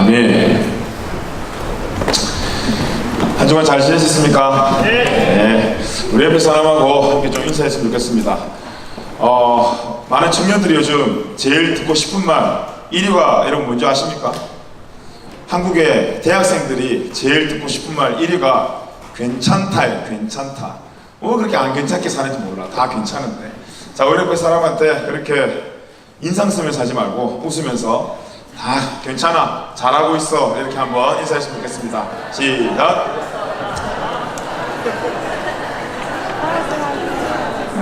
네. 한 주간 잘 지내셨습니까? 네. 우리 옆에 사람하고 이렇게 좀 인사했으면 좋겠습니다. 많은 청년들이 요즘 제일 듣고 싶은 말 1위가 여러분 뭔지 아십니까? 한국의 대학생들이 제일 듣고 싶은 말 1위가 괜찮다예요. 괜찮다. 뭐 그렇게 안 괜찮게 사는지 몰라. 다 괜찮은데. 자, 우리 옆에 사람한테 그렇게 인상 쓰면서 하지 말고 웃으면서 다 괜찮아, 잘하고 있어, 이렇게 한번 인사했으면 좋겠습니다. 시작.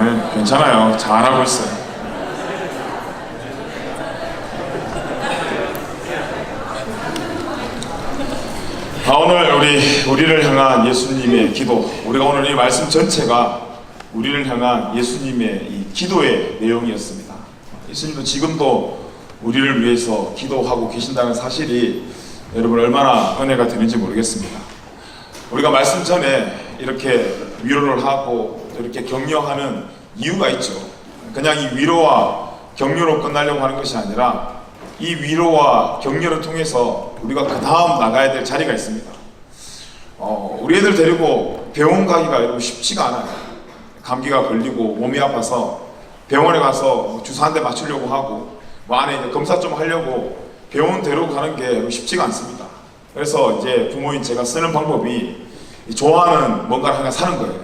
네, 괜찮아요, 잘하고 있어요. 오늘 우리를 향한 예수님의 기도, 우리가 오늘 이 말씀 전체가 우리를 향한 예수님의 이 기도의 내용이었습니다. 예수님도 지금도 우리를 위해서 기도하고 계신다는 사실이 여러분 얼마나 은혜가 되는지 모르겠습니다. 우리가 말씀 전에 이렇게 위로를 하고 이렇게 격려하는 이유가 있죠. 그냥 이 위로와 격려로 끝나려고 하는 것이 아니라 이 위로와 격려를 통해서 우리가 그 다음 나가야 될 자리가 있습니다. 우리 애들 데리고 병원 가기가 여러분 쉽지가 않아요. 감기가 걸리고 몸이 아파서 병원에 가서 주사 한 대 맞추려고 하고 뭐 안에 이제 검사 좀 하려고 병원 데리고 가는 게 쉽지가 않습니다. 그래서 이제 부모인 제가 쓰는 방법이 좋아하는 뭔가를 하나 사는 거예요.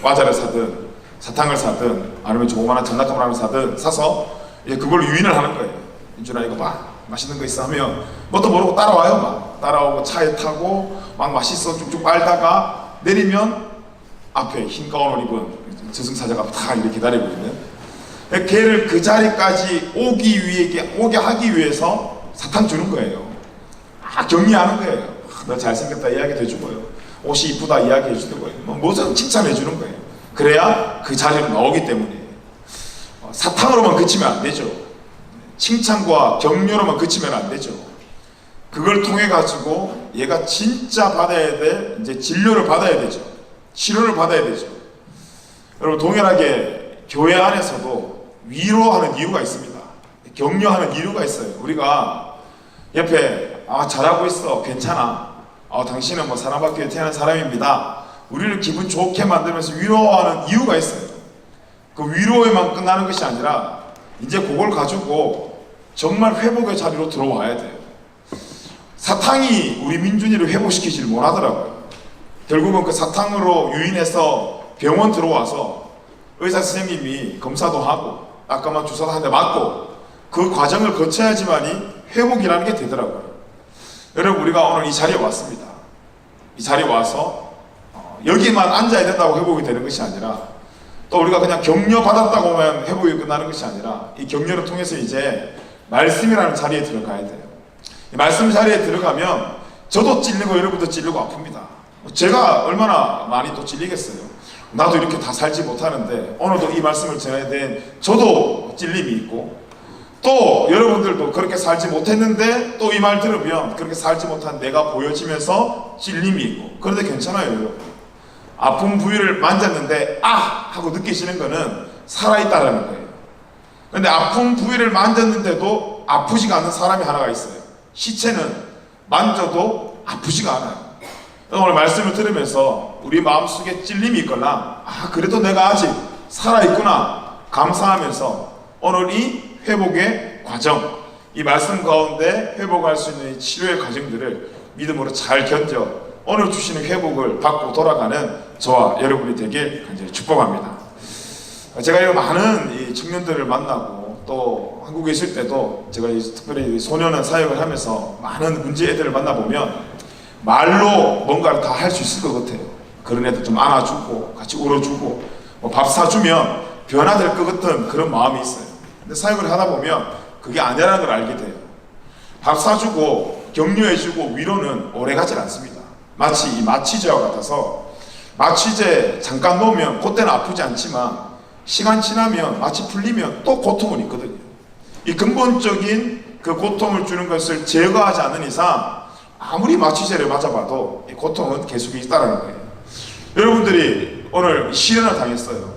과자를 사든 사탕을 사든 아니면 조그마한 장난감을 하나 사든 사서 이제 그걸로 유인을 하는 거예요. 인준아 이거 봐, 맛있는 거 있어 하면 뭣도 모르고 따라와요. 막 따라오고 차에 타고 막 맛있어 쭉쭉 빨다가 내리면 앞에 흰 가운을 입은 저승사자가 다 이렇게 기다리고 있는, 걔를 그 자리까지 오게 하기 위해서 사탕 주는 거예요. 격려하는 거예요. 너 잘생겼다 이야기 해주고요. 옷이 이쁘다 이야기 해주는 거예요. 뭐든 칭찬해 주는 거예요. 그래야 그 자리로 나오기 때문이에요. 사탕으로만 그치면 안 되죠. 칭찬과 격려로만 그치면 안 되죠. 그걸 통해 가지고 얘가 진짜 받아야 돼, 이제 진료를 받아야 되죠. 치료를 받아야 되죠. 여러분 동일하게 교회 안에서도 위로하는 이유가 있습니다. 격려하는 이유가 있어요. 우리가 옆에 잘하고 있어, 괜찮아, 당신은 뭐 사랑받기 위해 태어난 사람입니다, 우리를 기분 좋게 만들면서 위로하는 이유가 있어요. 그 위로에만 끝나는 것이 아니라 이제 그걸 가지고 정말 회복의 자리로 들어와야 돼요. 사탕이 우리 민준이를 회복시키지를 못하더라고요. 결국은 그 사탕으로 유인해서 병원 들어와서 의사 선생님이 검사도 하고 아까만 주사도 한 대 맞고 그 과정을 거쳐야지만이 회복이라는 게 되더라고요. 여러분 우리가 오늘 이 자리에 왔습니다. 이 자리에 와서 여기만 앉아야 된다고 회복이 되는 것이 아니라, 또 우리가 그냥 격려 받았다고 하면 회복이 끝나는 것이 아니라 이 격려를 통해서 이제 말씀이라는 자리에 들어가야 돼요. 이 말씀 자리에 들어가면 저도 찔리고 여러분도 찔리고 아픕니다. 제가 얼마나 많이 또 찔리겠어요. 나도 이렇게 다 살지 못하는데 오늘도 이 말씀을 전해야 된 저도 찔림이 있고, 또 여러분들도 그렇게 살지 못했는데 또 이 말 들으면 그렇게 살지 못한 내가 보여지면서 찔림이 있고, 그런데 괜찮아요. 여러분 아픈 부위를 만졌는데 하고 느끼시는 거는 살아있다라는 거예요. 그런데 아픈 부위를 만졌는데도 아프지가 않는 사람이 하나가 있어요. 시체는 만져도 아프지가 않아요. 오늘 말씀을 들으면서 우리 마음속에 찔림이 있거나 그래도 내가 아직 살아있구나 감사하면서 오늘 이 회복의 과정, 이 말씀 가운데 회복할 수 있는 이 치료의 과정들을 믿음으로 잘 견뎌 오늘 주시는 회복을 받고 돌아가는 저와 여러분이 되길 간절히 축복합니다. 제가 이 많은 이 청년들을 만나고 또 한국에 있을 때도 제가 특별히 소년원 사역을 하면서 많은 문제 애들을 만나보면 말로 뭔가를 다 할 수 있을 것 같아요. 그런 애들 좀 안아주고 같이 울어주고 밥 사주면 변화될 것 같은 그런 마음이 있어요. 근데 사역을 하다 보면 그게 아니라는 걸 알게 돼요. 밥 사주고 격려해주고 위로는 오래가질 않습니다. 마치 이 마취제와 같아서 마취제 잠깐 놓으면 그때는 아프지 않지만 시간 지나면 마취 풀리면 또 고통은 있거든요. 이 근본적인 그 고통을 주는 것을 제거하지 않는 이상 아무리 마취제를 맞아봐도 이 고통은 계속 있다는 거예요. 여러분들이 오늘 실현을 당했어요.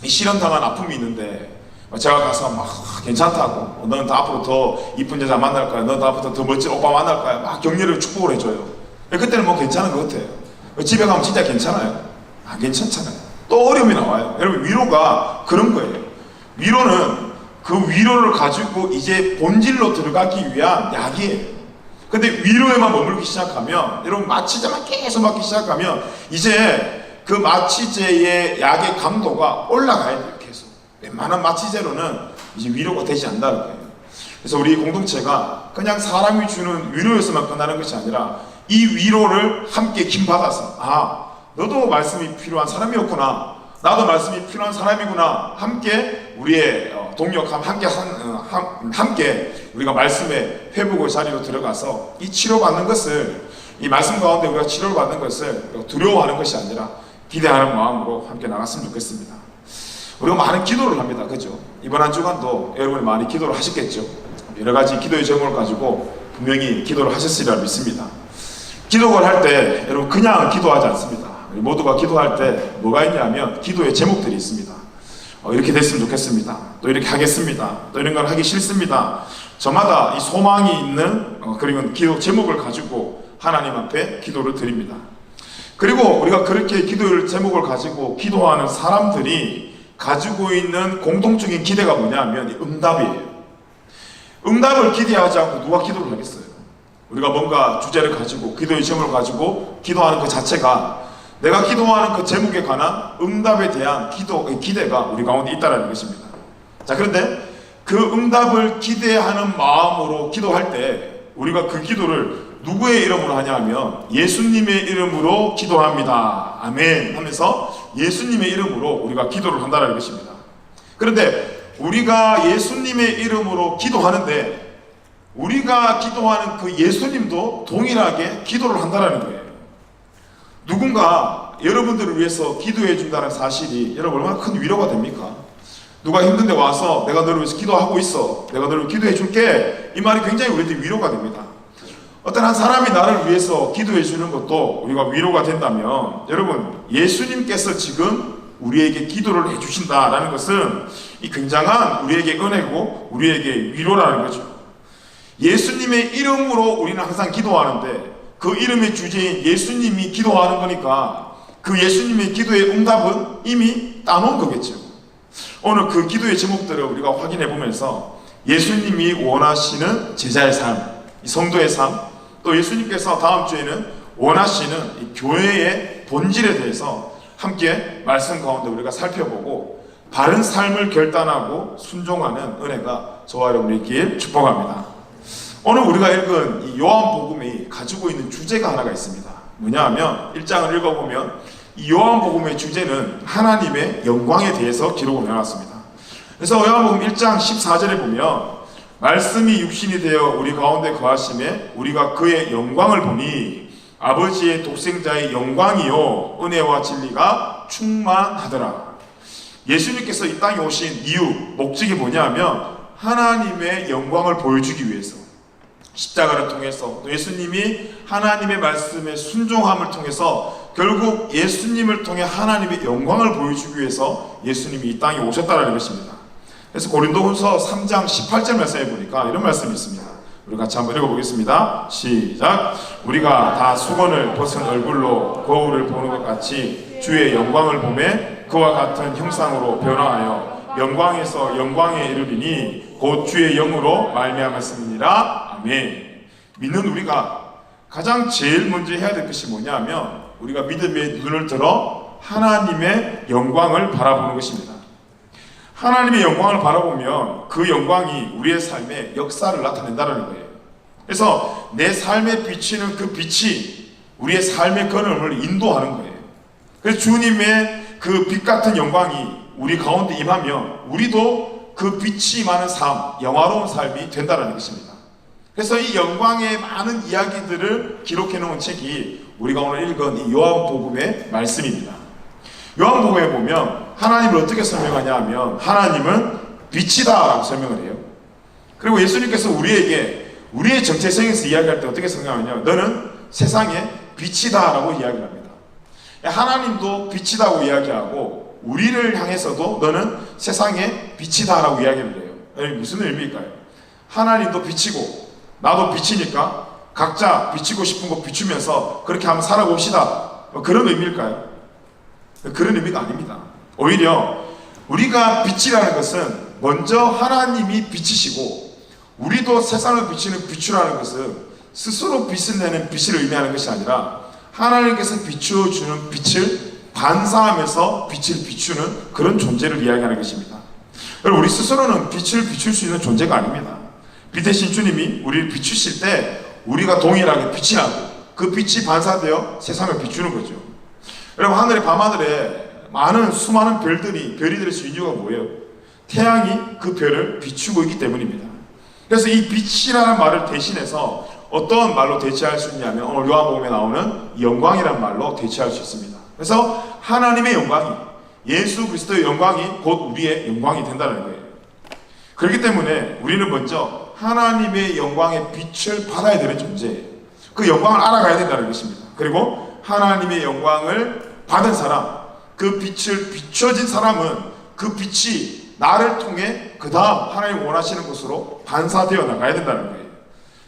이 실현당한 아픔이 있는데 제가 가서 막 괜찮다고, 너는 더 앞으로 더 이쁜 여자 만날 거야, 너는 더 앞으로 더 멋진 오빠 만날 거야, 막 격려를 축복을 해줘요. 그때는 뭐 괜찮은 것 같아요. 집에 가면 진짜 괜찮아요? 안 괜찮잖아요. 또 어려움이 나와요. 여러분, 위로가 그런 거예요. 위로는 그 위로를 가지고 이제 본질로 들어가기 위한 약이에요. 근데 위로에만 머물기 시작하면, 여러분, 마취제만 계속 맞기 시작하면 이제 그 마취제의 약의 강도가 올라가야 돼요. 계속. 웬만한 마취제로는 이제 위로가 되지 않는다는 거예요. 그래서 우리 공동체가 그냥 사람이 주는 위로에서만 끝나는 것이 아니라 이 위로를 함께 김받아서, 너도 말씀이 필요한 사람이었구나, 나도 말씀이 필요한 사람이구나, 함께 우리의 동력함, 함께 우리가 말씀의 회복의 자리로 들어가서 이 치료받는 것을, 이 말씀 가운데 우리가 치료를 받는 것을 두려워하는 것이 아니라 기대하는 마음으로 함께 나갔으면 좋겠습니다. 우리가 많은 기도를 합니다. 그죠? 이번 한 주간도 여러분이 많이 기도를 하셨겠죠? 여러 가지 기도의 제목을 가지고 분명히 기도를 하셨으리라 믿습니다. 기도를 할 때 여러분 그냥 기도하지 않습니다. 우리 모두가 기도할 때 뭐가 있냐면 기도의 제목들이 있습니다. 이렇게 됐으면 좋겠습니다. 또 이렇게 하겠습니다. 또 이런 걸 하기 싫습니다. 저마다 이 소망이 있는 그리고 기도 제목을 가지고 하나님 앞에 기도를 드립니다. 그리고 우리가 그렇게 기도의 제목을 가지고 기도하는 사람들이 가지고 있는 공통적인 기대가 뭐냐면 응답이에요. 응답을 기대하지 않고 누가 기도를 하겠어요? 우리가 뭔가 주제를 가지고 기도의 제목을 가지고 기도하는 그 자체가 내가 기도하는 그 제목에 관한 응답에 대한 기대가 우리 가운데 있다는 것입니다. 자, 그런데 그 응답을 기대하는 마음으로 기도할 때 우리가 그 기도를 누구의 이름으로 하냐면 예수님의 이름으로 기도합니다. 아멘 하면서 예수님의 이름으로 우리가 기도를 한다는 것입니다. 그런데 우리가 예수님의 이름으로 기도하는데 우리가 기도하는 그 예수님도 동일하게 기도를 한다는 거예요. 누군가 여러분들을 위해서 기도해 준다는 사실이 여러분 얼마나 큰 위로가 됩니까? 누가 힘든데 와서 내가 너를 위해서 기도하고 있어, 내가 너를 기도해 줄게, 이 말이 굉장히 우리한테 위로가 됩니다. 어떤 한 사람이 나를 위해서 기도해 주는 것도 우리가 위로가 된다면 여러분 예수님께서 지금 우리에게 기도를 해 주신다라는 것은 이 굉장한 우리에게 은혜고 우리에게 위로라는 거죠. 예수님의 이름으로 우리는 항상 기도하는데 그 이름의 주제인 예수님이 기도하는 거니까 그 예수님의 기도의 응답은 이미 따놓은 거겠죠. 오늘 그 기도의 제목들을 우리가 확인해 보면서 예수님이 원하시는 제자의 삶, 이 성도의 삶, 또 예수님께서 다음 주에는 원하시는 이 교회의 본질에 대해서 함께 말씀 가운데 우리가 살펴보고 바른 삶을 결단하고 순종하는 은혜가 저와 여러분이 있길 축복합니다. 오늘 우리가 읽은 이 요한복음이 가지고 있는 주제가 하나가 있습니다. 뭐냐 하면 1장을 읽어보면 이 요한복음의 주제는 하나님의 영광에 대해서 기록을 해놨습니다. 그래서 요한복음 1장 14절에 보면 말씀이 육신이 되어 우리 가운데 거하심에 우리가 그의 영광을 보니 아버지의 독생자의 영광이요 은혜와 진리가 충만하더라. 예수님께서 이 땅에 오신 이유, 목적이 뭐냐 하면 하나님의 영광을 보여주기 위해서 십자가를 통해서 또 예수님이 하나님의 말씀에 순종함을 통해서 결국 예수님을 통해 하나님의 영광을 보여주기 위해서 예수님이 이 땅에 오셨다는 것입니다. 그래서 고린도후서 3장 18절 말씀에 보니까 이런 말씀이 있습니다. 우리 같이 한번 읽어보겠습니다. 시작. 우리가 다 수건을 벗은 얼굴로 거울을 보는 것 같이 주의 영광을 보매 그와 같은 형상으로 변화하여 영광에서 영광에 이르리니 곧 주의 영으로 말미암았음이니라. 아멘. 믿는 우리가 가장 제일 먼저 해야 될 것이 뭐냐면 우리가 믿음의 눈을 들어 하나님의 영광을 바라보는 것입니다. 하나님의 영광을 바라보면 그 영광이 우리의 삶에 역사를 나타낸다는 거예요. 그래서 내 삶에 비치는 그 빛이 우리의 삶의 걸음을 인도하는 거예요. 그래서 주님의 그 빛 같은 영광이 우리 가운데 임하면 우리도 그 빛이 많은 삶, 영화로운 삶이 된다는 것입니다. 그래서 이 영광의 많은 이야기들을 기록해 놓은 책이 우리가 오늘 읽은 이 요한복음의 말씀입니다. 요한복음에 보면 하나님을 어떻게 설명하냐 하면 하나님은 빛이다 라고 설명을 해요. 그리고 예수님께서 우리에게 우리의 정체성에서 이야기할 때 어떻게 설명하냐, 너는 세상의 빛이다 라고 이야기를 합니다. 하나님도 빛이다고 이야기하고 우리를 향해서도 너는 세상의 빛이다라고 이야기를 해요. 무슨 의미일까요? 하나님도 빛이고 나도 빛이니까 각자 비치고 싶은 거 비추면서 그렇게 한번 살아봅시다. 그런 의미일까요? 그런 의미가 아닙니다. 오히려 우리가 빛이라는 것은 먼저 하나님이 빛이시고 우리도 세상을 비추는 빛이라는 것은 스스로 빛을 내는 빛을 의미하는 것이 아니라 하나님께서 비추어주는 빛을 반사하면서 빛을 비추는 그런 존재를 이야기하는 것입니다. 여러분, 우리 스스로는 빛을 비출 수 있는 존재가 아닙니다. 빛 대신 주님이 우리를 비추실 때 우리가 동일하게 빛이 나고 그 빛이 반사되어 세상을 비추는 거죠. 여러분, 하늘의 밤하늘에 많은 수많은 별이 될 수 있는 이유가 뭐예요? 태양이 그 별을 비추고 있기 때문입니다. 그래서 이 빛이라는 말을 대신해서 어떤 말로 대체할 수 있냐면 오늘 요한복음에 나오는 영광이라는 말로 대체할 수 있습니다. 그래서 하나님의 영광이, 예수 그리스도의 영광이 곧 우리의 영광이 된다는 거예요. 그렇기 때문에 우리는 먼저 하나님의 영광의 빛을 받아야 되는 존재예요. 그 영광을 알아가야 된다는 것입니다. 그리고 하나님의 영광을 받은 사람, 그 빛을 비춰진 사람은 그 빛이 나를 통해 그 다음 하나님 원하시는 곳으로 반사되어 나가야 된다는 거예요.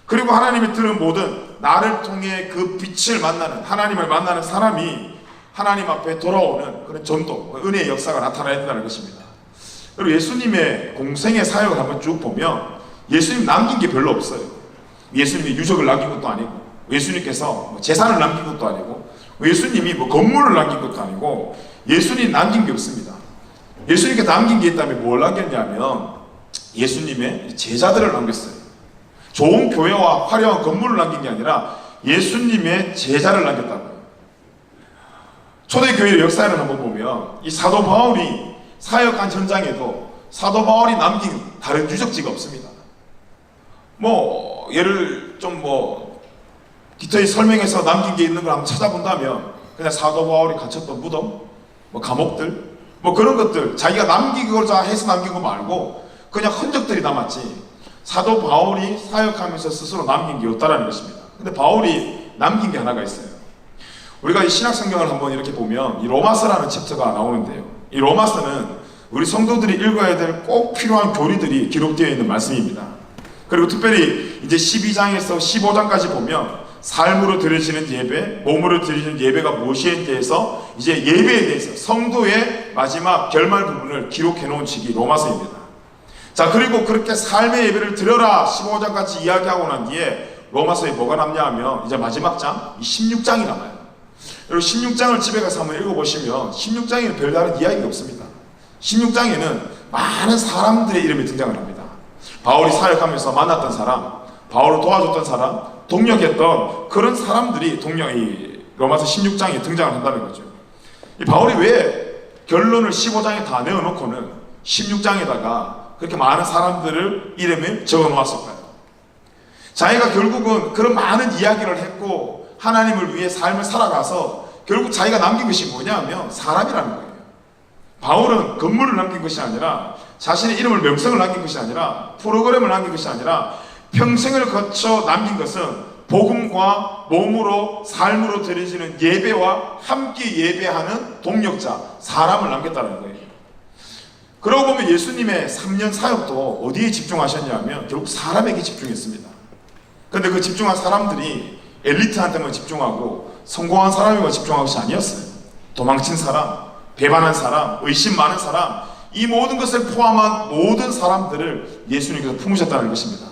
그리고 하나님의 들은 모든 나를 통해 그 빛을 만나는, 하나님을 만나는 사람이 하나님 앞에 돌아오는 그런 전도, 은혜의 역사가 나타나야 된다는 것입니다. 그리고 예수님의 공생의 사역을 한번 쭉 보면 예수님 남긴 게 별로 없어요. 예수님이 유적을 남긴 것도 아니고, 예수님께서 재산을 남긴 것도 아니고, 예수님이 건물을 남긴 것도 아니고, 예수님 남긴 게 없습니다. 예수님께서 남긴 게 있다면 뭘 남겼냐면 예수님의 제자들을 남겼어요. 좋은 교회와 화려한 건물을 남긴 게 아니라 예수님의 제자를 남겼다고요. 초대교회의 역사를 한번 보면 이 사도 바울이 사역한 전장에도 사도 바울이 남긴 다른 유적지가 없습니다. 예를 좀 디테일 설명해서 남긴 게 있는 걸 한번 찾아본다면 그냥 사도 바울이 갇혔던 무덤, 감옥들, 그런 것들 자기가 남기고자 해서 남긴 거 말고 그냥 흔적들이 남았지 사도 바울이 사역하면서 스스로 남긴 게 없다라는 것입니다. 근데 바울이 남긴 게 하나가 있어요. 우리가 이 신약 성경을 한번 이렇게 보면 이 로마서라는 챕터가 나오는데요. 이 로마서는 우리 성도들이 읽어야 될 꼭 필요한 교리들이 기록되어 있는 말씀입니다. 그리고 특별히 이제 12장에서 15장까지 보면 삶으로 드려지는 예배, 몸으로 드려지는 예배가 무엇이에 대해서 이제 예배에 대해서 성도의 마지막 결말 부분을 기록해 놓은 책이 로마서입니다. 자, 그리고 그렇게 삶의 예배를 드려라 15장까지 이야기하고 난 뒤에 로마서에 뭐가 남냐 하면 이제 마지막 장, 이 16장이 남아요. 그리고 16장을 집에 가서 한번 읽어보시면 16장에는 별다른 이야기가 없습니다. 16장에는 많은 사람들의 이름이 등장을 합니다. 바울이 사역하면서 만났던 사람, 바울을 도와줬던 사람, 동력했던 그런 사람들이 이 로마서 16장에 등장을 한다는 거죠. 이 바울이 왜 결론을 15장에 다 내어놓고는 16장에다가 그렇게 많은 사람들을 이름을 적어 놓았을까요? 자기가 결국은 그런 많은 이야기를 했고 하나님을 위해 삶을 살아가서 결국 자기가 남긴 것이 뭐냐면 사람이라는 거예요. 바울은 건물을 남긴 것이 아니라 자신의 이름을 명성을 남긴 것이 아니라 프로그램을 남긴 것이 아니라 평생을 거쳐 남긴 것은 복음과 몸으로 삶으로 드려지는 예배와 함께 예배하는 동력자, 사람을 남겼다는 거예요. 그러고 보면 예수님의 3년 사역도 어디에 집중하셨냐면 결국 사람에게 집중했습니다. 그런데 그 집중한 사람들이 엘리트한테만 집중하고 성공한 사람에만 집중한 것이 아니었어요. 도망친 사람, 배반한 사람, 의심 많은 사람, 이 모든 것을 포함한 모든 사람들을 예수님께서 품으셨다는 것입니다.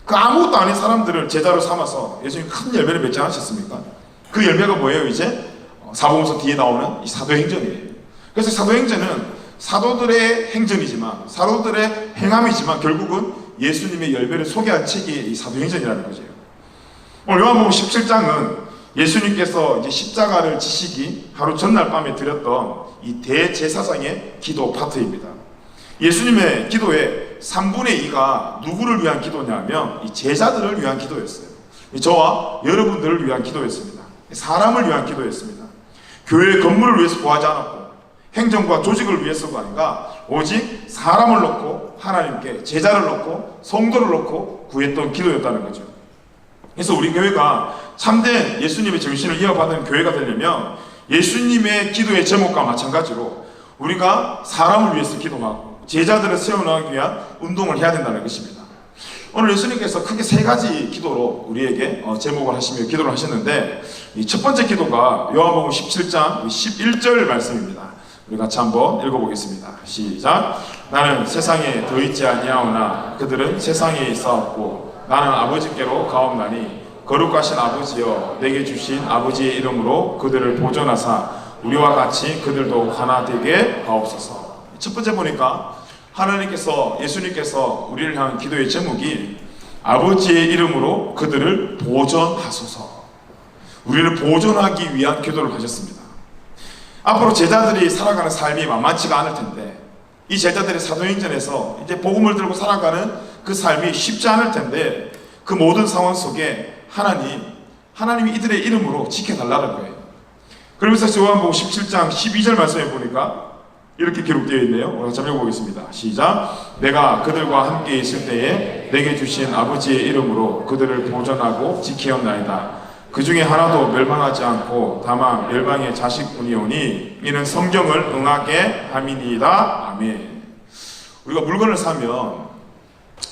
그 아무것도 아닌 사람들을 제자로 삼아서 예수님 큰 열매를 맺지 않으셨습니까? 그 열매가 뭐예요? 이제 사복음서 뒤에 나오는 이 사도행전이에요. 그래서 사도행전은 사도들의 행전이지만 사도들의 행함이지만 결국은 예수님의 열매를 소개한 책이 이 사도행전이라는 거죠. 오늘 요한복음 17장은 예수님께서 이제 십자가를 지시기 하루 전날 밤에 드렸던 이 대제사장의 기도 파트입니다. 예수님의 기도의 3분의 2가 누구를 위한 기도냐면 이 제자들을 위한 기도였어요. 저와 여러분들을 위한 기도였습니다. 사람을 위한 기도였습니다. 교회의 건물을 위해서 구하지 않았고 행정과 조직을 위해서가 아니라 오직 사람을 놓고 하나님께 제자를 놓고 성도를 놓고 구했던 기도였다는 거죠. 그래서 우리 교회가 참된 예수님의 정신을 이어받은 교회가 되려면 예수님의 기도의 제목과 마찬가지로 우리가 사람을 위해서 기도하고 제자들을 세워나가기 위한 운동을 해야 된다는 것입니다. 오늘 예수님께서 크게 세 가지 기도로 우리에게 제목을 하시며 기도를 하셨는데, 이 첫 번째 기도가 요한복음 17장 11절 말씀입니다. 우리 같이 한번 읽어보겠습니다. 시작. 나는 세상에 더 있지 아니하오나 그들은 세상에 있사옵고 나는 아버지께로 가옵나니 거룩하신 아버지여 내게 주신 아버지의 이름으로 그들을 보존하사 우리와 같이 그들도 하나 되게 하옵소서. 첫 번째 보니까 하나님께서, 예수님께서 우리를 향한 기도의 제목이 아버지의 이름으로 그들을 보존하소서, 우리를 보존하기 위한 기도를 하셨습니다. 앞으로 제자들이 살아가는 삶이 만만치가 않을 텐데, 이 제자들이 사도행전에서 이제 복음을 들고 살아가는 그 삶이 쉽지 않을 텐데, 그 모든 상황 속에 하나님이 이들의 이름으로 지켜달라는 거예요. 그러면서 요한복음 17장 12절 말씀에 보니까 이렇게 기록되어 있네요. 오늘 같이 읽어보겠습니다. 시작. 내가 그들과 함께 있을 때에 내게 주신 아버지의 이름으로 그들을 보존하고 지키었나이다. 그 중에 하나도 멸망하지 않고 다만 멸망의 자식뿐이오니 이는 성경을 응하게 함이니이다. 아멘. 우리가 물건을 사면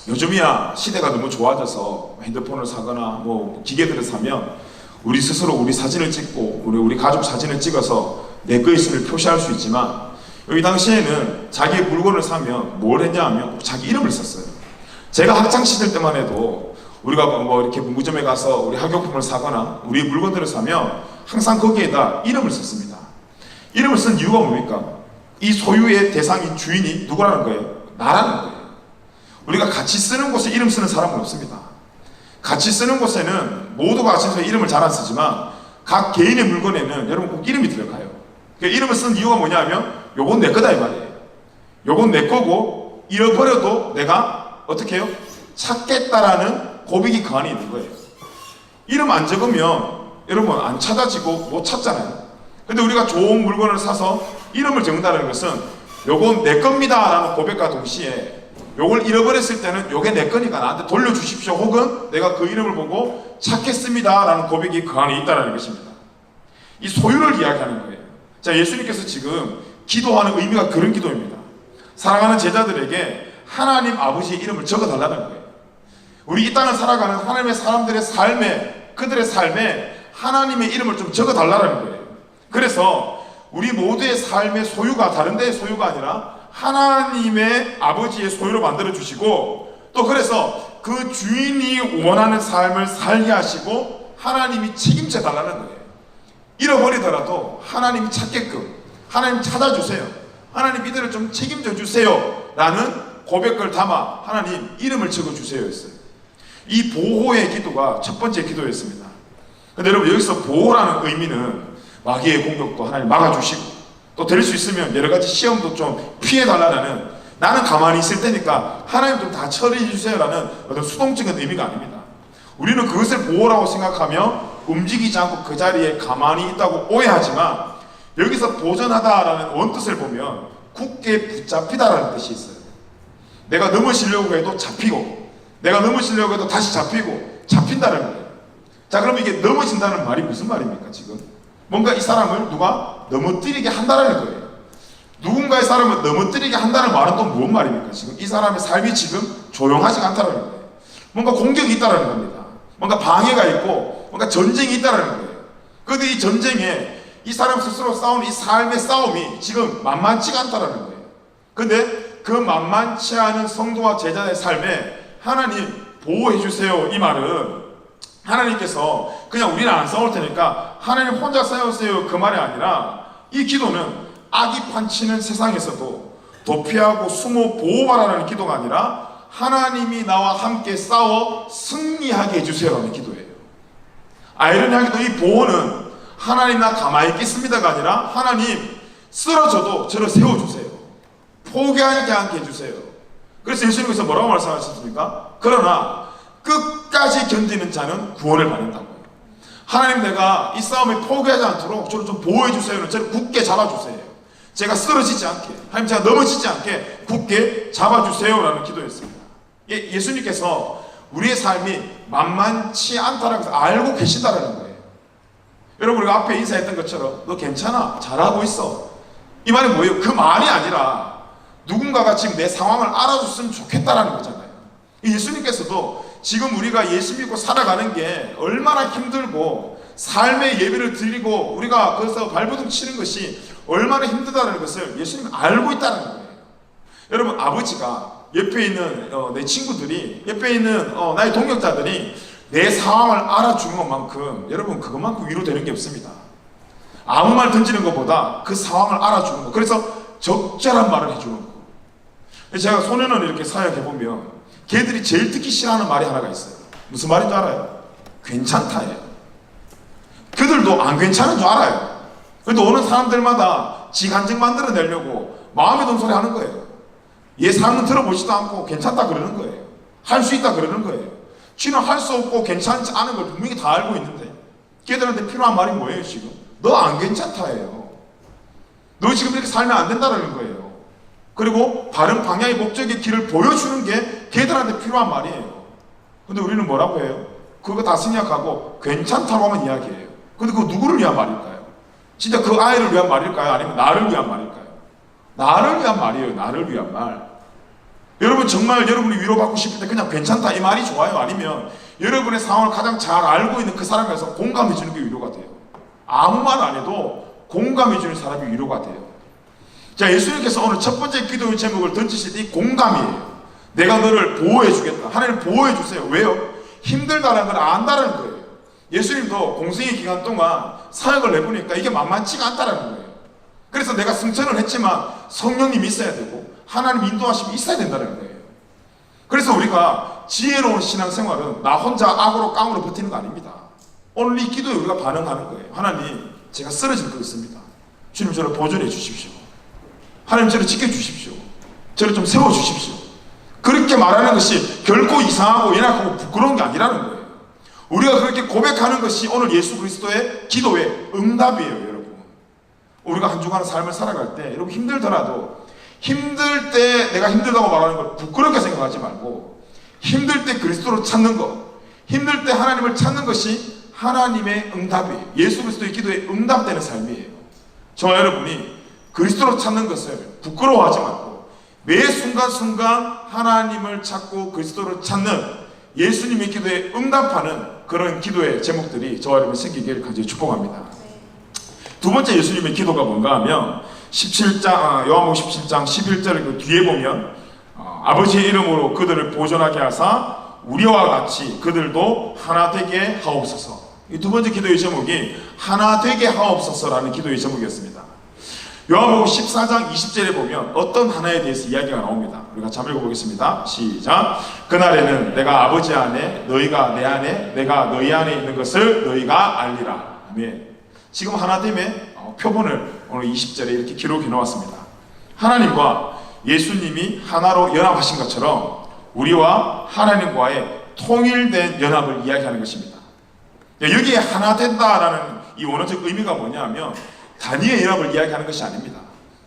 요즘이야 시대가 너무 좋아져서 핸드폰을 사거나 뭐 기계들을 사면 우리 스스로 우리 사진을 찍고 우리 가족 사진을 찍어서 내 거 있음을 표시할 수 있지만, 여기 당시에는 자기 물건을 사면 뭘 했냐 하면 자기 이름을 썼어요. 제가 학창시절 때만 해도 우리가 뭐 이렇게 문구점에 가서 우리 학용품을 사거나 우리 물건들을 사면 항상 거기에다 이름을 썼습니다. 이름을 쓴 이유가 뭡니까? 이 소유의 대상인 주인이 누구라는 거예요? 나라는 거예요. 우리가 같이 쓰는 곳에 이름 쓰는 사람은 없습니다. 같이 쓰는 곳에는 모두가 같이 써서 이름을 잘 안 쓰지만 각 개인의 물건에는 여러분 꼭 이름이 들어가요. 그 이름을 쓴 이유가 뭐냐면 요건 내 거다 이 말이에요. 요건 내 거고 잃어버려도 내가 어떻게 해요? 찾겠다라는 고백이 그 안에 있는 거예요. 이름 안 적으면 여러분 안 찾아지고 못 찾잖아요. 근데 우리가 좋은 물건을 사서 이름을 적는다는 것은 요건 내 겁니다 라는 고백과 동시에 요걸 잃어버렸을 때는 요게 내 거니까 나한테 돌려주십시오, 혹은 내가 그 이름을 보고 찾겠습니다 라는 고백이 그 안에 있다는 것입니다. 이 소유를 이야기하는 거예요. 자, 예수님께서 지금 기도하는 의미가 그런 기도입니다. 사랑하는 제자들에게 하나님 아버지의 이름을 적어달라는 거예요. 우리 이 땅을 살아가는 하나님의 사람들의 삶에, 그들의 삶에 하나님의 이름을 좀 적어달라는 거예요. 그래서 우리 모두의 삶의 소유가 다른 데의 소유가 아니라 하나님의 아버지의 소유로 만들어 주시고, 또 그래서 그 주인이 원하는 삶을 살게 하시고 하나님이 책임져 달라는 거예요. 잃어버리더라도 하나님이 찾게끔, 하나님 찾아주세요, 하나님 이들을 좀 책임져 주세요 라는 고백을 담아 하나님 이름을 적어주세요 했어요. 이 보호의 기도가 첫 번째 기도였습니다. 근데 여러분, 여기서 보호라는 의미는 마귀의 공격도 하나님 막아주시고, 또 될 수 있으면 여러 가지 시험도 좀 피해달라는, 나는 가만히 있을 테니까 하나님 좀 다 처리해 주세요라는 어떤 수동적인 의미가 아닙니다. 우리는 그것을 보호라고 생각하며 움직이지 않고 그 자리에 가만히 있다고 오해하지만, 여기서 보존하다라는 원뜻을 보면 굳게 붙잡히다라는 뜻이 있어요. 내가 넘어지려고 해도 잡히고, 내가 넘어지려고 해도 다시 잡히고, 잡힌다는 거예요. 자, 그럼 이게 넘어진다는 말이 무슨 말입니까? 지금 뭔가 이 사람을 누가 넘어뜨리게 한다는 거예요. 누군가의 사람을 넘어뜨리게 한다는 말은 또 무슨 말입니까? 지금 이 사람의 삶이 지금 조용하지 않다는 거예요. 뭔가 공격이 있다는 겁니다. 뭔가 방해가 있고 뭔가 전쟁이 있다는 거예요. 그런데 이 전쟁에 이 사람 스스로 싸우는 이 삶의 싸움이 지금 만만치가 않다는 거예요. 그런데 그 만만치 않은 성도와 제자의 삶에 하나님 보호해 주세요, 이 말은 하나님께서 그냥 우리는 안 싸울 테니까 하나님 혼자 싸우세요 그 말이 아니라, 이 기도는 악이 판치는 세상에서도 도피하고 숨어 보호하라는 기도가 아니라 하나님이 나와 함께 싸워 승리하게 해주세요라는 기도예요. 아이러니하게도 이 보호는 하나님 나 가만히 있겠습니다가 아니라 하나님 쓰러져도 저를 세워주세요, 포기하지 않게 해주세요. 그래서 예수님께서 뭐라고 말씀하셨습니까? 그러나 끝까지 견디는 자는 구원을 받는다고요. 하나님, 내가 이 싸움에 포기하지 않도록 저를 좀 보호해주세요, 저를 굳게 잡아주세요, 제가 쓰러지지 않게, 하나님 제가 넘어지지 않게 굳게 잡아주세요 라는 기도였습니다. 예수님께서 우리의 삶이 만만치 않다는 것을 알고 계신다는 거예요. 여러분, 우리가 앞에 인사했던 것처럼 너 괜찮아, 잘하고 있어, 이 말이 뭐예요? 그 말이 아니라 누군가가 지금 내 상황을 알아줬으면 좋겠다라는 거잖아요. 예수님께서도 지금 우리가 예수 믿고 살아가는 게 얼마나 힘들고 삶의 예배를 드리고 우리가 거기서 발버둥 치는 것이 얼마나 힘들다는 것을 예수님이 알고 있다는 거예요. 여러분, 아버지가 옆에 있는 내 친구들이, 옆에 있는 나의 동역자들이 내 상황을 알아주는 것만큼, 여러분, 그것만큼 위로되는 게 없습니다. 아무 말 던지는 것보다 그 상황을 알아주는 것, 그래서 적절한 말을 해주는 것. 제가 소년원을 이렇게 사역해보면 걔들이 제일 듣기 싫어하는 말이 하나가 있어요. 무슨 말인 줄 알아요? 괜찮다예요. 그들도 안 괜찮은 줄 알아요. 그래도 오는 사람들마다 지 간증 만들어내려고 마음의 동소리 하는 거예요. 얘 사람은 들어보지도 않고 괜찮다 그러는 거예요. 할 수 있다 그러는 거예요. 쥐는 할 수 없고 괜찮지 않은 걸 분명히 다 알고 있는데 걔들한테 필요한 말이 뭐예요 지금? 너 안 괜찮다예요. 너 지금 이렇게 살면 안 된다는 거예요. 그리고 바른 방향의 목적의 길을 보여주는 게 걔들한테 필요한 말이에요. 근데 우리는 뭐라고 해요? 그거 다 생략하고 괜찮다고만 이야기해요. 근데 그거 누구를 위한 말일까요? 진짜 그 아이를 위한 말일까요? 아니면 나를 위한 말일까요? 나를 위한 말이에요. 나를 위한 말. 여러분, 정말 여러분이 위로받고 싶을 때 그냥 괜찮다 이 말이 좋아요? 아니면 여러분의 상황을 가장 잘 알고 있는 그 사람에서 공감해 주는 게 위로가 돼요? 아무 말 안 해도 공감해 주는 사람이 위로가 돼요. 자, 예수님께서 오늘 첫 번째 기도의 제목을 던지실 때 이 공감이에요. 내가 너를 보호해 주겠다. 하나님 보호해 주세요. 왜요? 힘들다는 걸 안다는 거예요. 예수님도 공생의 기간 동안 사역을 해보니까 이게 만만치가 않다는 거예요. 그래서 내가 승천을 했지만 성령님이 있어야 되고 하나님 인도하심이 있어야 된다는 거예요. 그래서 우리가 지혜로운 신앙생활은 나 혼자 악으로 깡으로 버티는 거 아닙니다. 오늘 이 기도에 우리가 반응하는 거예요. 하나님, 제가 쓰러질 것 같습니다. 주님, 저를 보존해 주십시오. 하나님, 저를 지켜주십시오. 저를 좀 세워주십시오. 그렇게 말하는 것이 결코 이상하고 연약하고 부끄러운 게 아니라는 거예요. 우리가 그렇게 고백하는 것이 오늘 예수 그리스도의 기도의 응답이에요. 여러분, 우리가 한 주간의 삶을 살아갈 때 여러분 힘들더라도 힘들 때 내가 힘들다고 말하는 걸 부끄럽게 생각하지 말고 힘들 때 그리스도를 찾는 것, 힘들 때 하나님을 찾는 것이 하나님의 응답이에요. 예수 그리스도의 기도에 응답되는 삶이에요. 저와 여러분이 그리스도를 찾는 것을 부끄러워하지 말고 매 순간순간 하나님을 찾고 그리스도를 찾는 예수님의 기도에 응답하는 그런 기도의 제목들이 저와 여러분 생기기를 간절히 축복합니다. 두 번째 예수님의 기도가 뭔가 하면 17장, 요한복음 17장 11절 그 뒤에 보면 아버지의 이름으로 그들을 보존하게 하사 우리와 같이 그들도 하나 되게 하옵소서. 이 두 번째 기도의 제목이 하나 되게 하옵소서라는 기도의 제목이었습니다. 요한복음 14장 20절에 보면 어떤 하나에 대해서 이야기가 나옵니다. 우리가 같이 한번 읽어보겠습니다. 시작. 그날에는 내가 아버지 안에 너희가 내 안에 내가 너희 안에 있는 것을 너희가 알리라. 아멘. 지금 하나됨의 표본을 오늘 20절에 이렇게 기록해 놓았습니다. 하나님과 예수님이 하나로 연합하신 것처럼 우리와 하나님과의 통일된 연합을 이야기하는 것입니다. 여기에 하나 된다라는 이 원어적 의미가 뭐냐면 단위의 연합을 이야기하는 것이 아닙니다.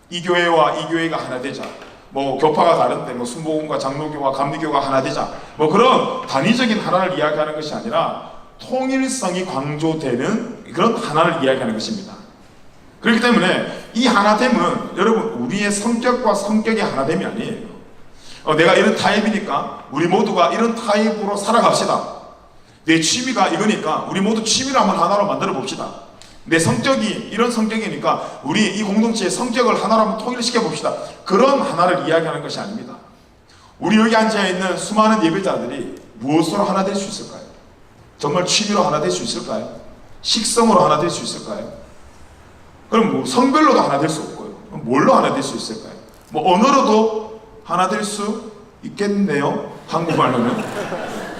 이 교회와 이 교회가 하나 되자, 뭐 교파가 다른데 뭐 순복음과 장로교와 감리교가 하나 되자, 뭐 그런 단위적인 하나를 이야기하는 것이 아니라 통일성이 강조되는 그런 하나를 이야기하는 것입니다. 그렇기 때문에 이 하나됨은 여러분 우리의 성격과 성격의 하나됨이 아니에요. 내가 이런 타입이니까 우리 모두가 이런 타입으로 살아갑시다. 내 취미가 이거니까 우리 모두 취미를 한번 하나로 만들어 봅시다. 내 성격이 이런 성격이니까 우리 이 공동체의 성격을 하나로 한번 통일시켜 봅시다. 그런 하나를 이야기하는 것이 아닙니다. 우리 여기 앉아있는 수많은 예배자들이 무엇으로 하나 될 수 있을까요? 정말 취미로 하나 될 수 있을까요? 식성으로 하나 될 수 있을까요? 그럼 뭐 성별로도 하나 될 수 없고요. 그럼 뭘로 하나 될 수 있을까요? 뭐 언어로도 하나 될 수 있겠네요. 한국말로는.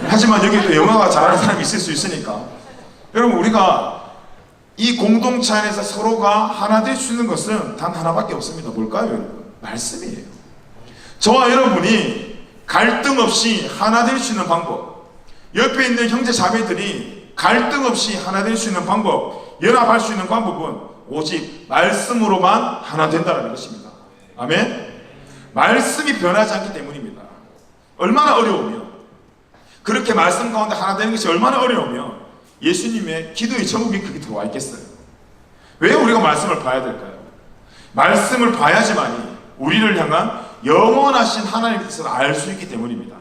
하지만 여기 또 영어가 잘하는 사람이 있을 수 있으니까. 여러분, 우리가 이 공동체 안에서 서로가 하나 될 수 있는 것은 단 하나밖에 없습니다. 뭘까요, 여러분? 말씀이에요. 저와 여러분이 갈등 없이 하나 될 수 있는 방법, 옆에 있는 형제 자매들이 갈등 없이 하나 될 수 있는 방법, 연합할 수 있는 방법은 오직 말씀으로만 하나 된다는 것입니다. 아멘? 말씀이 변하지 않기 때문입니다. 얼마나 어려우면, 그렇게 말씀 가운데 하나 되는 것이 얼마나 어려우면 예수님의 기도의 제목이 그게 들어와 있겠어요. 왜 우리가 말씀을 봐야 될까요? 말씀을 봐야지만이 우리를 향한 영원하신 하나님의 뜻을 알 수 있기 때문입니다.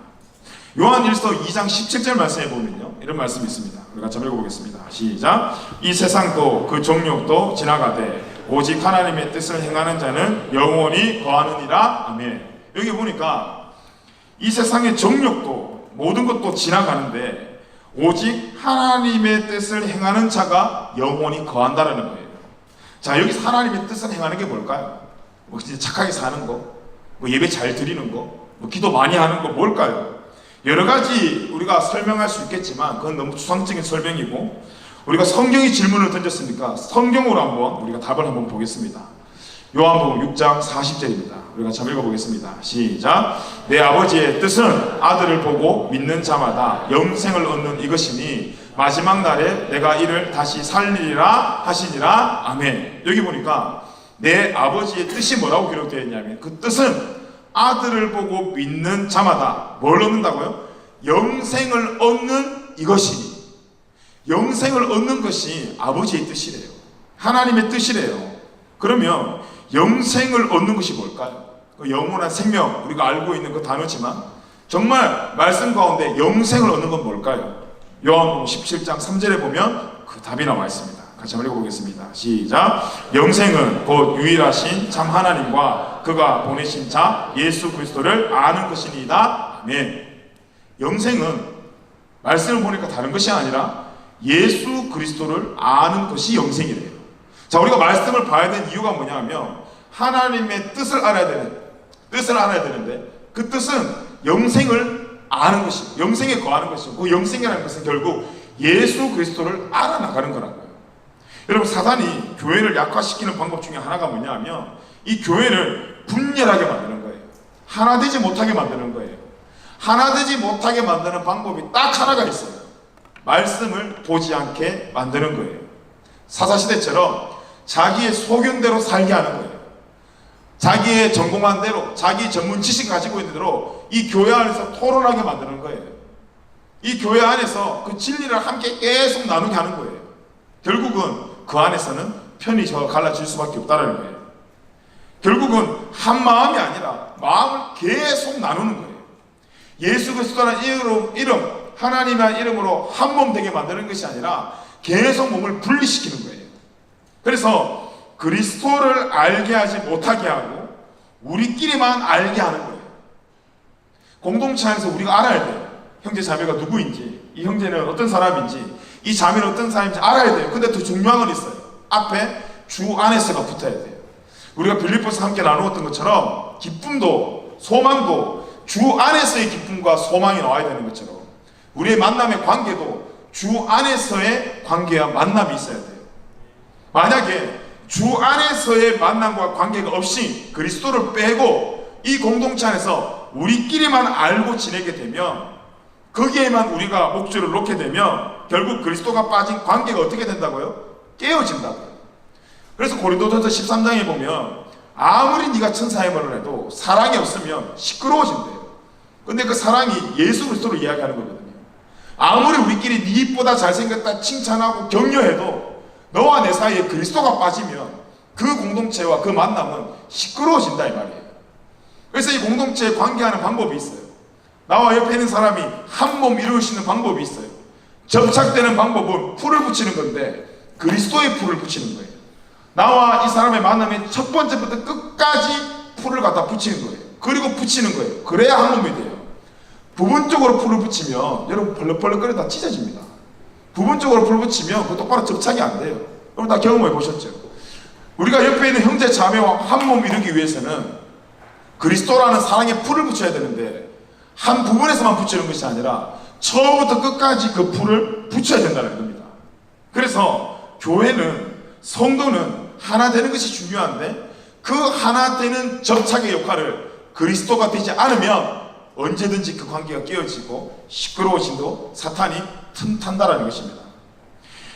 요한일서 2장 17절 말씀해 보면요, 이런 말씀이 있습니다. 우리가 같이 읽어보겠습니다. 시작. 이 세상도 그 정욕도 지나가되 오직 하나님의 뜻을 행하는 자는 영원히 거하느니라. 아멘. 여기 보니까 이 세상의 정욕도 모든 것도 지나가는데 오직 하나님의 뜻을 행하는 자가 영원히 거한다라는 거예요. 자, 여기서 하나님의 뜻을 행하는 게 뭘까요? 뭐 진짜 착하게 사는 거, 뭐 예배 잘 드리는 거, 뭐 기도 많이 하는 거 뭘까요? 여러 가지 우리가 설명할 수 있겠지만 그건 너무 추상적인 설명이고, 우리가 성경이 질문을 던졌으니까 성경으로 한번 우리가 답을 한번 보겠습니다. 요한복음 6장 40절입니다. 우리가 참 읽어보겠습니다. 시작. 내 아버지의 뜻은 아들을 보고 믿는 자마다 영생을 얻는 이것이니 마지막 날에 내가 이를 다시 살리리라 하시니라. 아멘. 여기 보니까 내 아버지의 뜻이 뭐라고 기록되어 있냐면, 그 뜻은 아들을 보고 믿는 자마다 뭘 얻는다고요? 영생을 얻는 이것이니. 영생을 얻는 것이 아버지의 뜻이래요. 하나님의 뜻이래요. 그러면 영생을 얻는 것이 뭘까요? 그 영원한 생명, 우리가 알고 있는 그 단어지만 정말 말씀 가운데 영생을 얻는 건 뭘까요? 요한복음 17장 3절에 보면 그 답이 나와 있습니다. 같이 한번 읽어보겠습니다. 시작. 영생은 곧 유일하신 참 하나님과 그가 보내신 자 예수 그리스도를 아는 것이니이다. 아멘. 영생은 말씀을 보니까 다른 것이 아니라 예수 그리스도를 아는 것이 영생이래요. 자, 우리가 말씀을 봐야 되는 이유가 뭐냐면 하나님의 뜻을 알아야 되는데 그 뜻은 영생을 아는 것이고 영생에 거하는 것이고, 그 영생이라는 것은 결국 예수 그리스도를 알아나가는 거라고요. 여러분, 사단이 교회를 약화시키는 방법 중에 하나가 뭐냐면 이 교회를 분열하게 만드는 거예요. 하나 되지 못하게 만드는 거예요. 하나 되지 못하게 만드는 방법이 딱 하나가 있어요. 말씀을 보지 않게 만드는 거예요. 사사시대처럼 자기의 소견대로 살게 하는 거예요. 자기의 전공한 대로, 자기 전문 지식 가지고 있는 대로 이 교회 안에서 토론하게 만드는 거예요. 이 교회 안에서 그 진리를 함께 계속 나누게 하는 거예요. 결국은 그 안에서는 편이 갈라질 수밖에 없다는 거예요. 결국은 한 마음이 아니라 마음을 계속 나누는 거예요. 예수 그리스도라는 이름, 하나님의 이름으로 한 몸 되게 만드는 것이 아니라 계속 몸을 분리시키는 거예요. 그래서 그리스도를 알게 하지 못하게 하고 우리끼리만 알게 하는 거예요. 공동체 안에서 우리가 알아야 돼요. 형제 자매가 누구인지, 이 형제는 어떤 사람인지, 이 자매는 어떤 사람인지 알아야 돼요. 근데 더 중요한 건 있어요. 앞에 주 안에서가 붙어야 돼요. 우리가 빌립보서 함께 나누었던 것처럼 기쁨도 소망도 주 안에서의 기쁨과 소망이 나와야 되는 것처럼 우리의 만남의 관계도 주 안에서의 관계와 만남이 있어야 돼요. 만약에 주 안에서의 만남과 관계가 없이 그리스도를 빼고 이 공동체 안에서 우리끼리만 알고 지내게 되면, 거기에만 우리가 목줄을 놓게 되면 결국 그리스도가 빠진 관계가 어떻게 된다고요? 깨어진다고요. 그래서 고린도전서 13장에 보면 아무리 네가 천사의 말을 해도 사랑이 없으면 시끄러워진대요. 근데 그 사랑이 예수 그리스도를 이야기하는 거거든요. 아무리 우리끼리 네 입보다 잘생겼다 칭찬하고 격려해도 너와 내 사이에 그리스도가 빠지면 그 공동체와 그 만남은 시끄러워진다 이 말이에요. 그래서 이 공동체에 관계하는 방법이 있어요. 나와 옆에 있는 사람이 한 몸 이룰 수 있는 방법이 있어요. 접착되는 방법은 풀을 붙이는 건데 그리스도의 풀을 붙이는 거예요. 나와 이 사람의 만남에 첫 번째부터 끝까지 풀을 갖다 붙이는 거예요. 그리고 붙이는 거예요. 그래야 한 몸이 돼요. 부분적으로 풀을 붙이면 여러분 벌렁벌렁거리다 찢어집니다. 부분적으로 풀 붙이면 그거 똑바로 접착이 안 돼요. 여러분 다 경험해 보셨죠? 우리가 옆에 있는 형제 자매와 한 몸 이루기 위해서는 그리스도라는 사랑의 풀을 붙여야 되는데 한 부분에서만 붙이는 것이 아니라 처음부터 끝까지 그 풀을 붙여야 된다는 겁니다. 그래서 교회는, 성도는 하나 되는 것이 중요한데 그 하나 되는 접착의 역할을 그리스도가 되지 않으면 언제든지 그 관계가 깨어지고 시끄러워진도 사탄이 틈탄다라는 것입니다.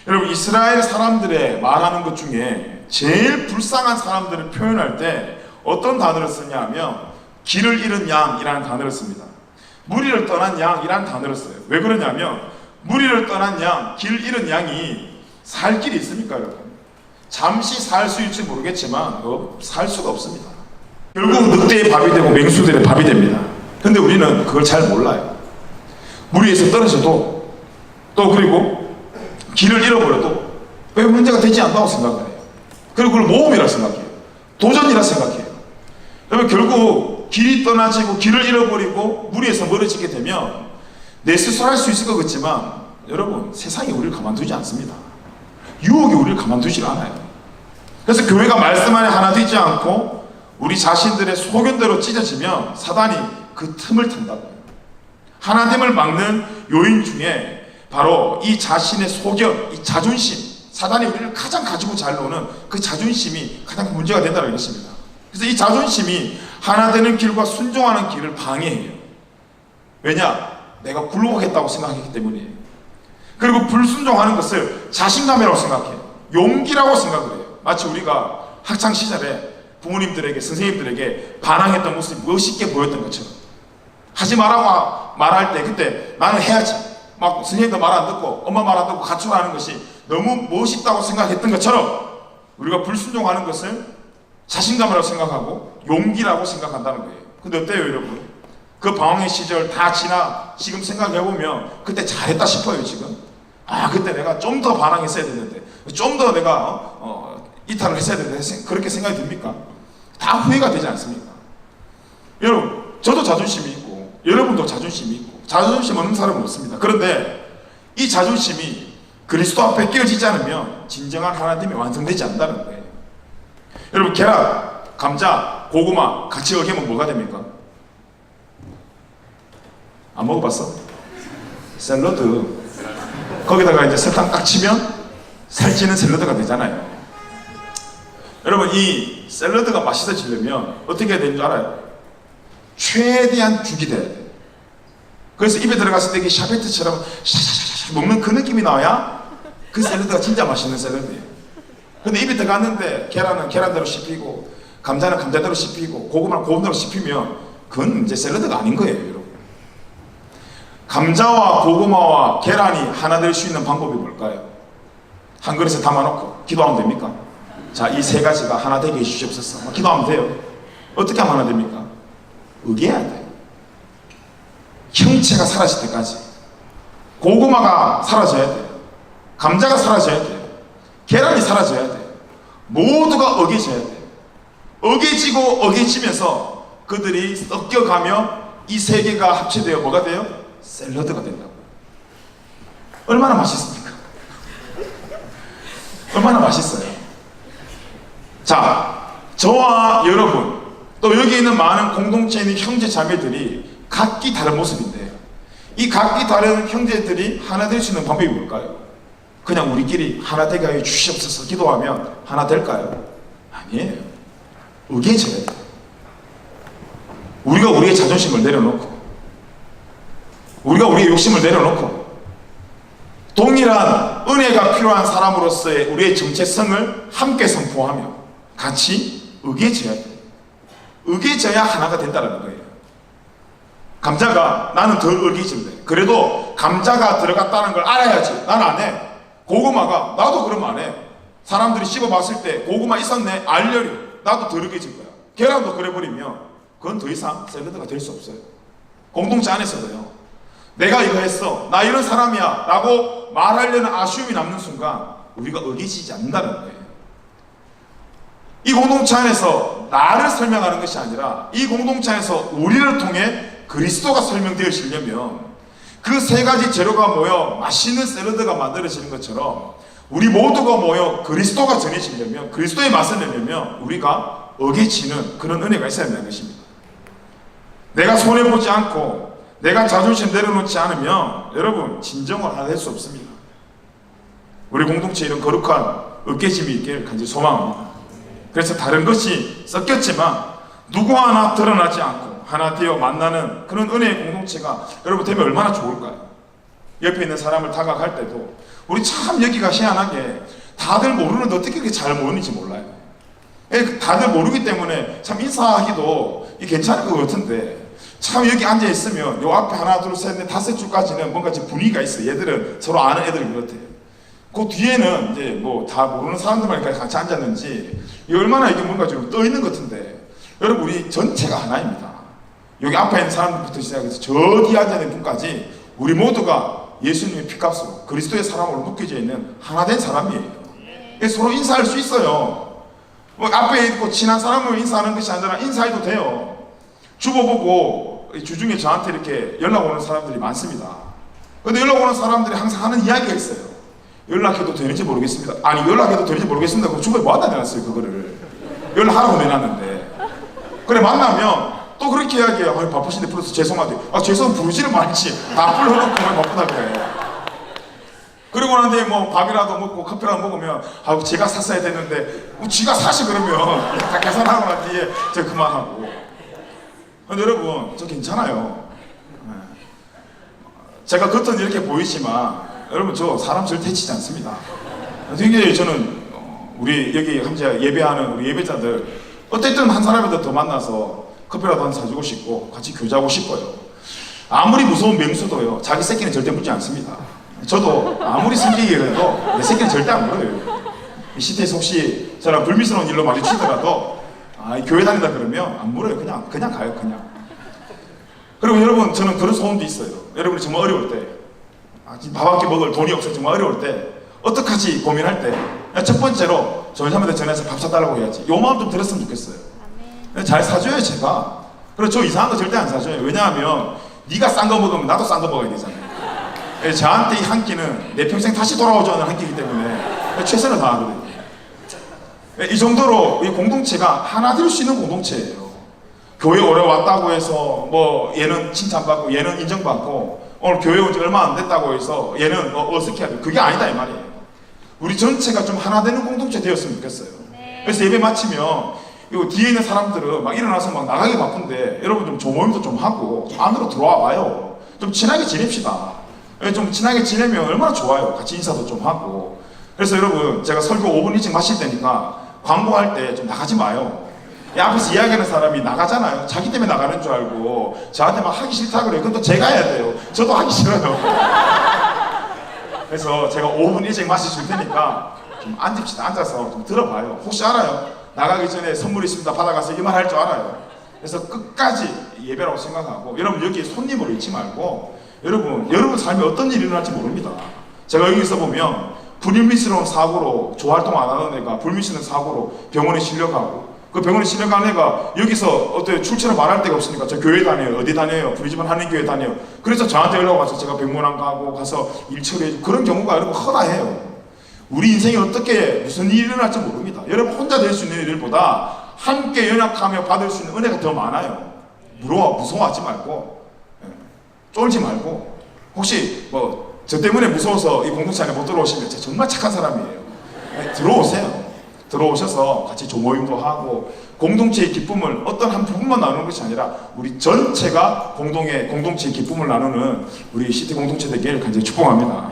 여러분, 이스라엘 사람들의 말하는 것 중에 제일 불쌍한 사람들을 표현할 때 어떤 단어를 쓰냐 하면 길을 잃은 양이라는 단어를 씁니다. 무리를 떠난 양이라는 단어를 써요. 왜 그러냐면 무리를 떠난 양, 길 잃은 양이 살 길이 있습니까 여러분? 잠시 살 수 있을지 모르겠지만 살 수가 없습니다. 결국 늑대의 밥이 되고 맹수들의 밥이 됩니다. 근데 우리는 그걸 잘 몰라요. 물 위에서 떨어져도 또 그리고 길을 잃어버려도 왜 문제가 되지 않다고 생각을 해요. 그리고 그걸 모험이라 생각해요. 도전이라 생각해요. 그러면 결국 길이 떠나지고 길을 잃어버리고 물 위에서 멀어지게 되면 내 스스로 할 수 있을 것 같지만 여러분 세상이 우리를 가만두지 않습니다. 유혹이 우리를 가만두지 않아요. 그래서 교회가 말씀 안에 하나 되지 않고 우리 자신들의 소견대로 찢어지면 사단이 그 틈을 탄다고요. 하나됨을 막는 요인 중에 바로 이 자신의 소견, 이 자존심, 사단이 우리를 가장 가지고 잘 노는 그 자존심이 가장 문제가 된다는 것입니다. 그래서 이 자존심이 하나 되는 길과 순종하는 길을 방해해요. 왜냐? 내가 굴러가겠다고 생각했기 때문이에요. 그리고 불순종하는 것을 자신감이라고 생각해요. 용기라고 생각을 해요. 마치 우리가 학창시절에 부모님들에게, 선생님들에게 반항했던 모습이 멋있게 보였던 것처럼 하지 말라고 말할 때 그때 나는 해야지 막 선생님도 말 안 듣고 엄마 말 안 듣고 가출하는 것이 너무 멋있다고 생각했던 것처럼 우리가 불순종하는 것을 자신감이라고 생각하고 용기라고 생각한다는 거예요. 근데 어때요 여러분? 그 방황의 시절 다 지나 지금 생각해보면 그때 잘했다 싶어요 지금. 아 그때 내가 좀 더 반항했어야 됐는데 좀 더 내가 이탈을 했어야 되는데 그렇게 생각이 듭니까? 다 후회가 되지 않습니까? 여러분 저도 자존심이 있고 여러분도 자존심이 있고 자존심 없는 사람은 없습니다. 그런데 이 자존심이 그리스도 앞에 깨어지지 않으면 진정한 하나님이 완성되지 않는다는 거예요. 여러분 계란, 감자, 고구마 같이 어기면 뭐가 됩니까? 안 먹어봤어? 샐러드. 거기다가 이제 설탕 딱 치면 살찌는 샐러드가 되잖아요. 여러분 이 샐러드가 맛있어지려면 어떻게 해야 되는 줄 알아요? 최대한 죽이 돼야 돼요. 그래서 입에 들어갔을 때 이게 샤베트처럼 샤샤샤샤 먹는 그 느낌이 나와야 그 샐러드가 진짜 맛있는 샐러드예요. 근데 입에 들어갔는데 계란은 계란대로 씹히고 감자는 감자대로 씹히고 고구마는 고구마대로 씹히면 그건 이제 샐러드가 아닌 거예요 여러분. 감자와 고구마와 계란이 하나 될 수 있는 방법이 뭘까요? 한 그릇에 담아놓고 기도하면 됩니까? 자, 이 세 가지가 하나 되게 해주시옵소서. 기도하면 돼요. 어떻게 하면 하나 됩니까? 의기해야 돼요. 형체가 사라질 때까지. 고구마가 사라져야 돼요. 감자가 사라져야 돼요. 계란이 사라져야 돼요. 모두가 어겨져야 돼요. 어겨지고 어겨지면서 그들이 섞여가며 이 세 개가 합체되어 뭐가 돼요? 샐러드가 된다고. 얼마나 맛있습니까? 얼마나 맛있어요. 자, 저와 여러분 또 여기 있는 많은 공동체에 있는 형제 자매들이 각기 다른 모습인데 이 각기 다른 형제들이 하나 될 수 있는 방법이 뭘까요? 그냥 우리끼리 하나 되게 하여 주시옵소서 기도하면 하나 될까요? 아니에요. 의기해져야 돼요. 우리가 우리의 자존심을 내려놓고 우리가 우리의 욕심을 내려놓고 동일한 은혜가 필요한 사람으로서의 우리의 정체성을 함께 선포하며 같이 의기해져야 돼요. 의기해져야 하나가 된다는 거예요. 감자가 나는 덜 의기해질래. 그래도 감자가 들어갔다는 걸 알아야지. 난 안 해. 고구마가 나도 그러면 안 해. 사람들이 씹어봤을 때 고구마 있었네 알려려. 나도 덜 의기해질 거야. 계란도 그래버리면 그건 더 이상 샐러드가 될 수 없어요. 공동체 안에서도요. 내가 이거 했어. 나 이런 사람이야. 라고 말하려는 아쉬움이 남는 순간 우리가 의기해지지 않는다는 거예요. 이 공동체 안에서 나를 설명하는 것이 아니라 이 공동체 안에서 우리를 통해 그리스도가 설명되어지려면 그 세 가지 재료가 모여 맛있는 샐러드가 만들어지는 것처럼 우리 모두가 모여 그리스도가 전해지려면 그리스도의 맛을 내려면 우리가 어겨지는 그런 은혜가 있어야 한다는 것입니다. 내가 손해보지 않고 내가 자존심 내려놓지 않으면 여러분 진정을 하나 될 수 없습니다. 우리 공동체에 이런 거룩한 으깨짐이 있기를 간절히 소망합니다. 그래서 다른 것이 섞였지만 누구 하나 드러나지 않고 하나 되어 만나는 그런 은혜의 공동체가 여러분 되면 얼마나 좋을까요? 옆에 있는 사람을 다가갈 때도 우리 참 여기가 희한하게 다들 모르는데 어떻게 그렇게 잘 모르는지 몰라요. 다들 모르기 때문에 참 인사하기도 괜찮은 것 같은데 참 여기 앉아 있으면 요 앞에 하나 둘 셋 넷 다섯 줄까지는 뭔가 좀 분위기가 있어요. 얘들은 서로 아는 애들인 것 같아요. 그 뒤에는 이제 뭐 다 모르는 사람들만 같이 앉았는지 얼마나 이게 뭔가 좀 떠 있는 것 같은데 여러분 우리 전체가 하나입니다. 여기 앞에 있는 사람들부터 시작해서 저 뒤에 앉아있는 분까지 우리 모두가 예수님의 피값으로 그리스도의 사랑으로 묶여져 있는 하나된 사람이에요. 서로 인사할 수 있어요. 뭐 앞에 있고 친한 사람을 인사하는 것이 아니라 인사해도 돼요. 주보보고 주중에 저한테 이렇게 연락 오는 사람들이 많습니다. 근데 연락 오는 사람들이 항상 하는 이야기가 있어요. 연락해도 되는지 모르겠습니다. 아니 연락해도 되는지 모르겠습니다. 그럼 주보에 뭐하다 내놨어요 그거를. 연락하라고 내놨는데. 그래 만나면 또 그렇게 이야기해요. 아니 바쁘신데 불러서 죄송하대. 아 죄송 부르지는 말지. 다 불러놓고 왜 바쁘다 그래. 그리고 나한테 뭐 밥이라도 먹고 커피라도 먹으면 아 제가 샀어야 되는데 지가 사시 그러면 다 계산하고 난 뒤에 저 그만하고. 근데 여러분 저 괜찮아요. 제가 겉은 이렇게 보이지만 여러분 저 사람 절대 치지 않습니다. 굉장히 저는 우리 여기 함께 예배하는 우리 예배자들 어쨌든 한 사람이라도 더 만나서 커피라도 한 사주고 싶고 같이 교제하고 싶어요. 아무리 무서운 맹수도요 자기 새끼는 절대 묻지 않습니다. 저도 아무리 성격이 그래도 내 새끼는 절대 안 물어요. 이 시대에서 혹시 저랑 불미스러운 일로 마주치더라도 교회 다닌다 그러면 안 물어요. 그냥 가요 그냥. 그리고 여러분 저는 그런 소원도 있어요. 여러분이 정말 어려울 때 밥 한 끼 먹을 돈이 없어 정말 어려울 때 어떡하지 고민할 때 첫 번째로 전사님한테 전해서 밥 사달라고 해야지. 요 마음 좀 들었으면 좋겠어요. 잘 사줘요 제가. 그리고 저 이상한 거 절대 안 사줘요. 왜냐하면 네가 싼 거 먹으면 나도 싼 거 먹어야 되잖아요. 저한테 이 한 끼는 내 평생 다시 돌아오지 않는 한 끼이기 때문에 최선을 다하거든요. 이 정도로 이 공동체가 하나 될 수 있는 공동체예요. 교회 오래 왔다고 해서 뭐 얘는 칭찬받고 얘는 인정받고 오늘 교회 온 지 얼마 안 됐다고 해서 얘는 어색해야 돼. 그게 아니다 이 말이에요. 우리 전체가 좀 하나 되는 공동체 되었으면 좋겠어요. 그래서 예배 마치면 요 뒤에 있는 사람들은 막 일어나서 막 나가기 바쁜데 여러분 좀 조모임도 좀 하고 좀 안으로 들어와 봐요. 좀 친하게 지냅시다. 좀 친하게 지내면 얼마나 좋아요. 같이 인사도 좀 하고. 그래서 여러분 제가 설교 5분 일찍 마칠 테니까 광고할 때 좀 나가지 마요. 앞에서 이야기하는 사람이 나가잖아요. 자기 때문에 나가는 줄 알고 저한테 막 하기 싫다 그래요. 그럼 또 제가 해야 돼요. 저도 하기 싫어요. 그래서 제가 5분 일찍 마셔줄 테니까 좀 앉읍시다. 앉아서 좀 들어봐요. 혹시 알아요? 나가기 전에 선물 있습니다. 받아가서 이 말 할 줄 알아요. 그래서 끝까지 예배라고 생각하고 여러분 여기 손님으로 있지 말고 여러분 삶에 어떤 일이 일어날지 모릅니다. 제가 여기 있어 보면 불미스러운 사고로 조활동 안 하는 애가 불미스러운 사고로 병원에 실려가고 그 병원에 실려간 애가 여기서 어때 출처를 말할 데가 없으니까 저 교회 다녀요. 어디 다녀요? 부르지만 하나님교회 다녀요. 그래서 저한테 연락 와서 제가 병문안 가고 가서 일 처리해주고 그런 경우가 여러분 허다해요. 우리 인생에 어떻게 무슨 일이 일어날지 모릅니다. 여러분 혼자 될 수 있는 일보다 함께 연약하며 받을 수 있는 은혜가 더 많아요. 무서워하지 말고 쫄지 말고 혹시 뭐 저 때문에 무서워서 이 공동체 안에 못 들어오시면 제가 정말 착한 사람이에요. 들어오세요. 들어오셔서 같이 조모임도 하고 공동체의 기쁨을 어떤 한 부분만 나누는 것이 아니라 우리 전체가 공동체의 기쁨을 나누는 우리 시티 공동체 되기를 간절히 축복합니다.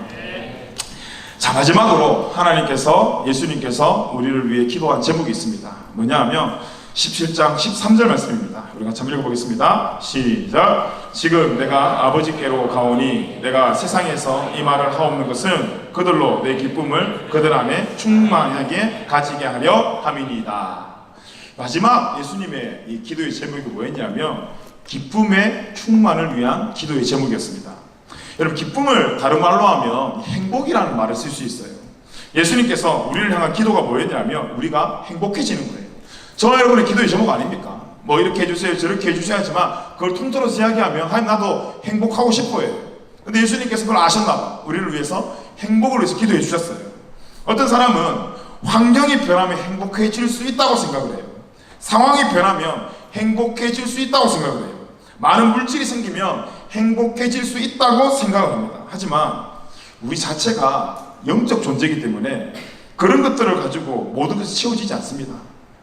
자 마지막으로 하나님께서 예수님께서 우리를 위해 기도한 제목이 있습니다. 뭐냐 하면 17장 13절 말씀입니다. 우리가 한번 읽어보겠습니다. 시작. 지금 내가 아버지께로 가오니 내가 세상에서 이 말을 하옵는 것은 그들로 내 기쁨을 그들 안에 충만하게 가지게 하려 함이니이다. 마지막 예수님의 이 기도의 제목이 뭐였냐면 기쁨의 충만을 위한 기도의 제목이었습니다. 여러분 기쁨을 다른 말로 하면 행복이라는 말을 쓸 수 있어요. 예수님께서 우리를 향한 기도가 뭐였냐면 우리가 행복해지는 거예요. 저와 여러분의 기도의 제목 아닙니까? 뭐 이렇게 해주세요 저렇게 해주셔야지만 그걸 통틀어서 이야기하면 하나님 나도 행복하고 싶어요. 근데 예수님께서 그걸 아셨나봐. 우리를 위해서 행복을 위해서 기도해 주셨어요. 어떤 사람은 환경이 변하면 행복해질 수 있다고 생각을 해요. 상황이 변하면 행복해질 수 있다고 생각을 해요. 많은 물질이 생기면 행복해질 수 있다고 생각을 합니다. 하지만 우리 자체가 영적 존재이기 때문에 그런 것들을 가지고 모든 것이 채워지지 않습니다.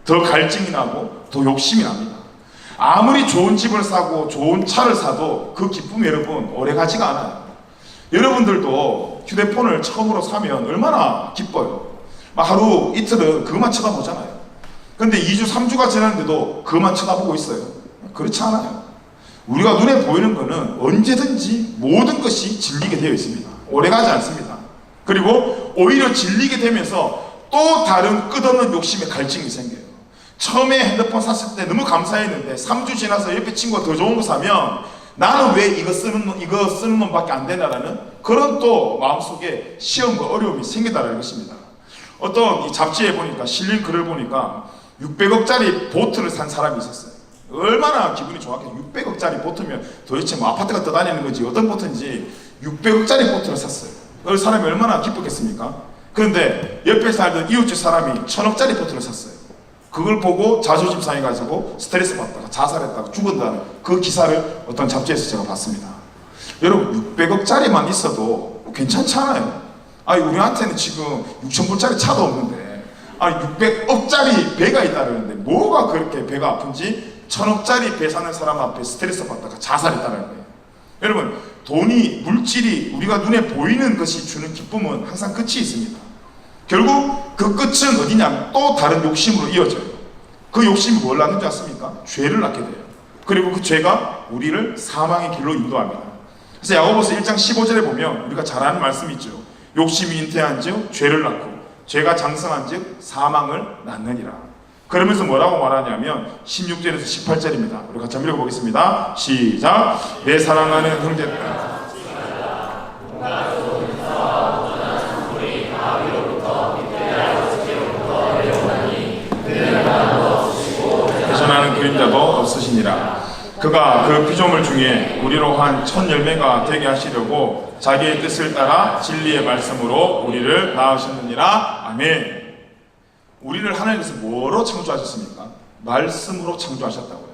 더 갈증이 나고 더 욕심이 납니다. 아무리 좋은 집을 사고 좋은 차를 사도 그 기쁨이 여러분 오래가지가 않아요. 여러분들도 휴대폰을 처음으로 사면 얼마나 기뻐요. 하루 이틀은 그것만 쳐다보잖아요. 근데 2주 3주가 지났는데도 그것만 쳐다보고 있어요. 그렇지 않아요. 우리가 눈에 보이는 거는 언제든지 모든 것이 질리게 되어 있습니다. 오래가지 않습니다. 그리고 오히려 질리게 되면서 또 다른 끝없는 욕심의 갈증이 생겨요. 처음에 핸드폰 샀을 때 너무 감사했는데 3주 지나서 옆에 친구가 더 좋은 거 사면 나는 왜 이거 쓰는 놈밖에 안 되나라는 그런 또 마음속에 시험과 어려움이 생기다라는 것입니다. 어떤 이 잡지에 보니까 실린 글을 보니까 600억짜리 보트를 산 사람이 있었어요. 얼마나 기분이 좋았겠어요. 600억짜리 보트면 도대체 뭐 아파트가 떠다니는 건지 어떤 보트인지 600억짜리 보트를 샀어요. 그 사람이 얼마나 기뻤겠습니까? 그런데 옆에 살던 이웃집 사람이 1000억짜리 보트를 샀어요. 그걸 보고 자존심 상해가지고 스트레스 받다가 자살했다가 죽었다는 그 기사를 어떤 잡지에서 제가 봤습니다. 여러분 600억짜리만 있어도 괜찮지 않아요? 아니 우리한테는 지금 6,000불짜리 차도 없는데 아니 600억짜리 배가 있다는데 뭐가 그렇게 배가 아픈지 1000억짜리 배 사는 사람 앞에 스트레스 받다가 자살했다는 거예요. 여러분 돈이 물질이 우리가 눈에 보이는 것이 주는 기쁨은 항상 끝이 있습니다. 결국 그 끝은 어디냐면 또 다른 욕심으로 이어져요. 그 욕심이 뭘 낳는지 아십니까? 죄를 낳게 돼요. 그리고 그 죄가 우리를 사망의 길로 인도합니다. 그래서 야고보서 1장 15절에 보면 우리가 잘 아는 말씀이 있죠. 욕심이 잉태한즉 죄를 낳고 죄가 장성한즉 사망을 낳느니라. 그러면서 뭐라고 말하냐면 16절에서 18절입니다. 우리 같이 한번 읽어보겠습니다. 시작. 내 사랑하는 형제들아 배전하는 그림자도 없으시니라. 그가 그 피조물 중에 우리로 한 첫 열매가 되게 하시려고 자기의 뜻을 따라 진리의 말씀으로 우리를 낳으셨느니라. 아멘. 우리를 하나님께서 뭐로 창조하셨습니까? 말씀으로 창조하셨다고요.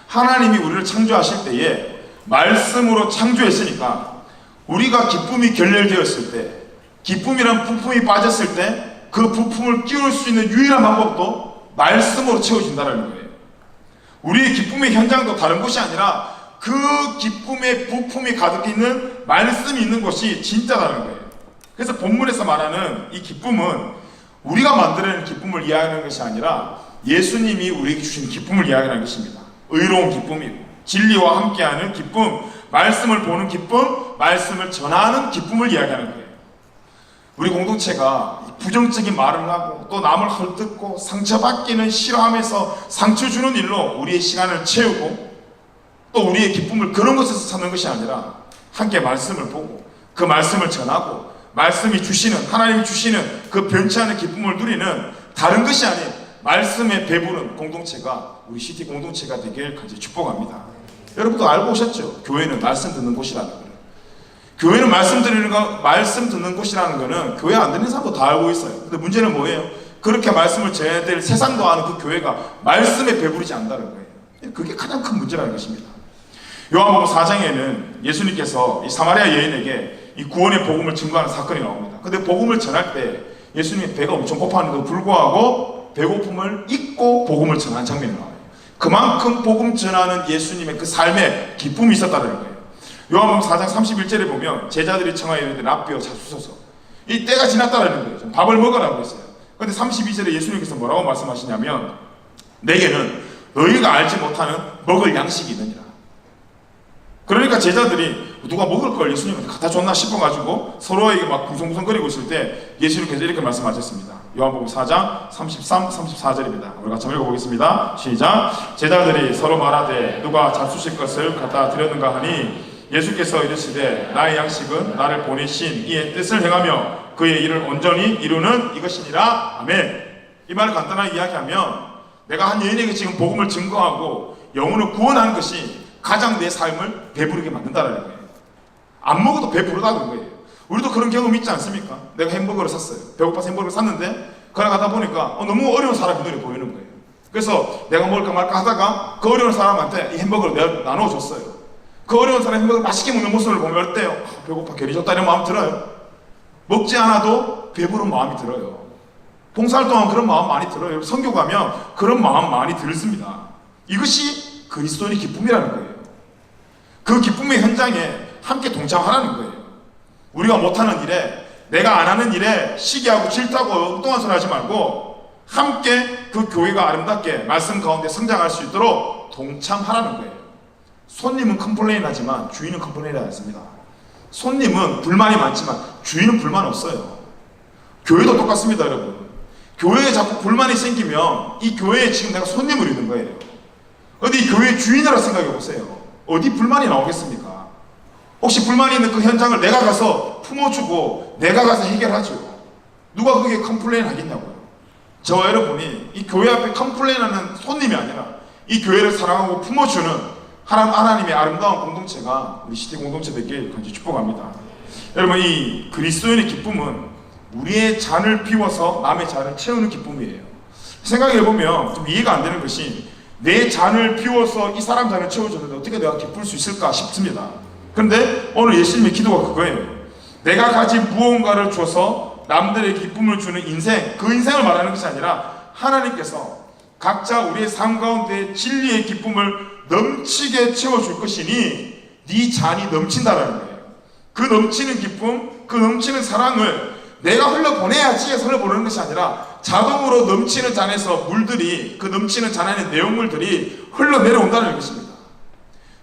하나님이 우리를 창조하실 때에 말씀으로 창조했으니까 우리가 기쁨이 결렬되었을 때, 기쁨이란 부품이 빠졌을 때 그 부품을 끼울 수 있는 유일한 방법도 말씀으로 채워진다는 거예요. 우리의 기쁨의 현장도 다른 것이 아니라 그 기쁨의 부품이 가득 있는 말씀이 있는 것이 진짜라는 거예요. 그래서 본문에서 말하는 이 기쁨은 우리가 만들어낸 기쁨을 이야기하는 것이 아니라 예수님이 우리에게 주신 기쁨을 이야기하는 것입니다. 의로운 기쁨이고 진리와 함께하는 기쁨, 말씀을 보는 기쁨, 말씀을 전하는 기쁨을 이야기하는 거예요. 우리 공동체가 부정적인 말을 하고 또 남을 헐뜯고 상처받기는 싫어하면서 상처 주는 일로 우리의 시간을 채우고 또 우리의 기쁨을 그런 것에서 찾는 것이 아니라 함께 말씀을 보고 그 말씀을 전하고 말씀이 주시는, 하나님이 주시는 그 변치 않은 기쁨을 누리는 다른 것이 아닌 말씀에 배부른 공동체가 우리 시티 공동체가 되길 간절히 축복합니다. 여러분도 알고 오셨죠? 교회는 말씀 듣는 곳이라는 거예요. 교회는 말씀 듣는 곳이라는 거는 교회 안 듣는 사람도 다 알고 있어요. 근데 문제는 뭐예요? 그렇게 말씀을 전해야 될 세상도 아는 그 교회가 말씀에 배부르지 않는다는 거예요. 그게 가장 큰 문제라는 것입니다. 요한복음 4장에는 예수님께서 이 사마리아 여인에게 이 구원의 복음을 증거하는 사건이 나옵니다. 근데 복음을 전할 때 예수님이 배가 엄청 고팠는데도 불구하고 배고픔을 잊고 복음을 전하는 장면이 나와요. 그만큼 복음 전하는 예수님의 그 삶에 기쁨이 있었다는 거예요. 요한복음 4장 31절에 보면 제자들이 청하여 이르되 랍비여 자주소서, 이 때가 지났다라는 거예요. 좀 밥을 먹으라고 했어요. 그런데 32절에 예수님께서 뭐라고 말씀하시냐면 내게는 너희가 알지 못하는 먹을 양식이 있느니라. 그러니까 제자들이 누가 먹을 걸 예수님한테 갖다 줬나 싶어가지고 서로에게 막 궁성궁성거리고 있을 때 예수님께서 이렇게 말씀하셨습니다. 요한복음 4장 33, 34절입니다. 우리 같이 읽어보겠습니다. 시작. 제자들이 서로 말하되 누가 잡수실 것을 갖다 드렸는가 하니 예수께서 이르시되 나의 양식은 나를 보내신 이의 뜻을 행하며 그의 일을 온전히 이루는 이것이니라. 아멘. 이 말을 간단하게 이야기하면 내가 한 여인에게 지금 복음을 증거하고 영혼을 구원하는 것이 가장 내 삶을 배부르게 만든다는 거예요. 안 먹어도 배부르다는 거예요. 우리도 그런 경험 있지 않습니까? 내가 햄버거를 샀어요. 배고파서 햄버거를 샀는데 그날 가다 보니까 너무 어려운 사람이 눈에 보이는 거예요. 그래서 내가 먹을까 말까 하다가 그 어려운 사람한테 이 햄버거를 내가 나눠줬어요. 그 어려운 사람 햄버거를 맛있게 먹는 모습을 보면 어때요? 배고파 괜히 줬다 이런 마음 들어요. 먹지 않아도 배부른 마음이 들어요. 봉사활동하면 그런 마음 많이 들어요. 선교 가면 그런 마음 많이 들습니다. 이것이 그리스도인의 기쁨이라는 거예요. 그 기쁨의 현장에 함께 동참하라는 거예요. 우리가 못하는 일에, 내가 안 하는 일에 시기하고 질투하고 엉뚱한 소리 하지 말고 함께 그 교회가 아름답게 말씀 가운데 성장할 수 있도록 동참하라는 거예요. 손님은 컴플레인 하지만 주인은 컴플레인 하지 않습니다. 손님은 불만이 많지만 주인은 불만 없어요. 교회도 똑같습니다, 여러분. 교회에 자꾸 불만이 생기면 이 교회에 지금 내가 손님을 있는 거예요. 근데 이 교회의 주인이라 생각해 보세요. 어디 불만이 나오겠습니까? 혹시 불만이 있는 그 현장을 내가 가서 품어주고 내가 가서 해결하죠. 누가 거기에 컴플레인 하겠냐고요. 저와 여러분이 이 교회 앞에 컴플레인하는 손님이 아니라 이 교회를 사랑하고 품어주는 하나님의 아름다운 공동체가 우리 시티 공동체 되길 간절히 축복합니다. 여러분, 이 그리스도인의 기쁨은 우리의 잔을 비워서 남의 잔을 채우는 기쁨이에요. 생각해보면 좀 이해가 안 되는 것이, 내 잔을 비워서 이 사람 잔을 채워줬는데 어떻게 내가 기쁠 수 있을까 싶습니다. 그런데 오늘 예수님의 기도가 그거예요. 내가 가진 무언가를 줘서 남들에게 기쁨을 주는 인생, 그 인생을 말하는 것이 아니라 하나님께서 각자 우리의 삶 가운데 진리의 기쁨을 넘치게 채워줄 것이니 네 잔이 넘친다라는 거예요. 그 넘치는 기쁨, 그 넘치는 사랑을 내가 흘러보내야지 해서 흘러보내는 것이 아니라 자동으로 넘치는 잔에서 물들이, 그 넘치는 잔 안에 내용물들이 흘러내려온다는 것입니다.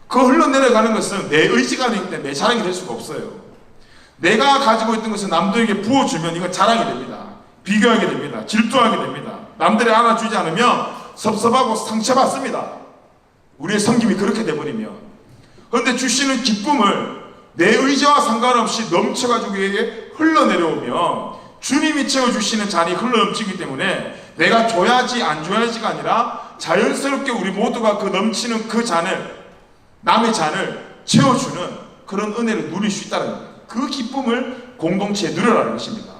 그 흘러내려가는 것은 내 의지가 아니기 때문에 내 자랑이 될 수가 없어요. 내가 가지고 있던 것을 남들에게 부어주면 이건 자랑이 됩니다. 비교하게 됩니다. 질투하게 됩니다. 남들이 안아주지 않으면 섭섭하고 상처받습니다. 우리의 섬김이 그렇게 돼버리면. 그런데 주시는 기쁨을 내 의지와 상관없이 넘쳐가지고 우리에게 흘러내려오면 주님이 채워주시는 잔이 흘러넘치기 때문에 내가 줘야지 안 줘야지가 아니라 자연스럽게 우리 모두가 그 넘치는 그 잔을, 남의 잔을 채워주는 그런 은혜를 누릴 수 있다는 거예요. 그 기쁨을 공동체에 누려라는 것입니다.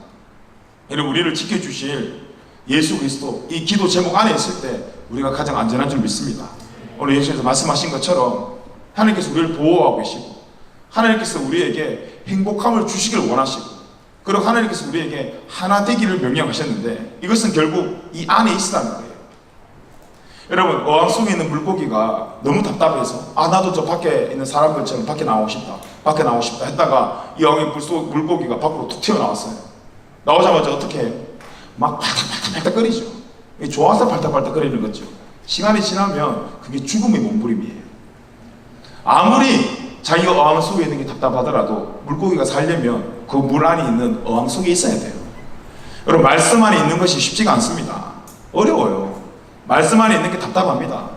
여러분, 우리를 지켜주실 예수 그리스도, 이 기도 제목 안에 있을 때 우리가 가장 안전한 줄 믿습니다. 오늘 예수님께서 말씀하신 것처럼 하나님께서 우리를 보호하고 계시고, 하나님께서 우리에게 행복함을 주시기를 원하시고, 그리고 하나님께서 우리에게 하나 되기를 명령하셨는데 이것은 결국 이 안에 있으라는 거예요. 여러분, 어항 속에 있는 물고기가 너무 답답해서 나도 저 밖에 있는 사람들처럼 밖에 나오고 싶다 했다가 이 어항의 물고기가 밖으로 툭 튀어나왔어요. 나오자마자 어떻게 해요? 막 팔딱팔딱 거리죠. 좋아서 팔딱팔딱 거리는 거죠. 시간이 지나면 그게 죽음의 몸부림이에요. 아무리 자기가 어항 속에 있는 게 답답하더라도 물고기가 살려면 그 물 안에 있는 어항 속에 있어야 돼요. 여러분, 말씀 안에 있는 것이 쉽지가 않습니다. 어려워요. 말씀 안에 있는 게 답답합니다.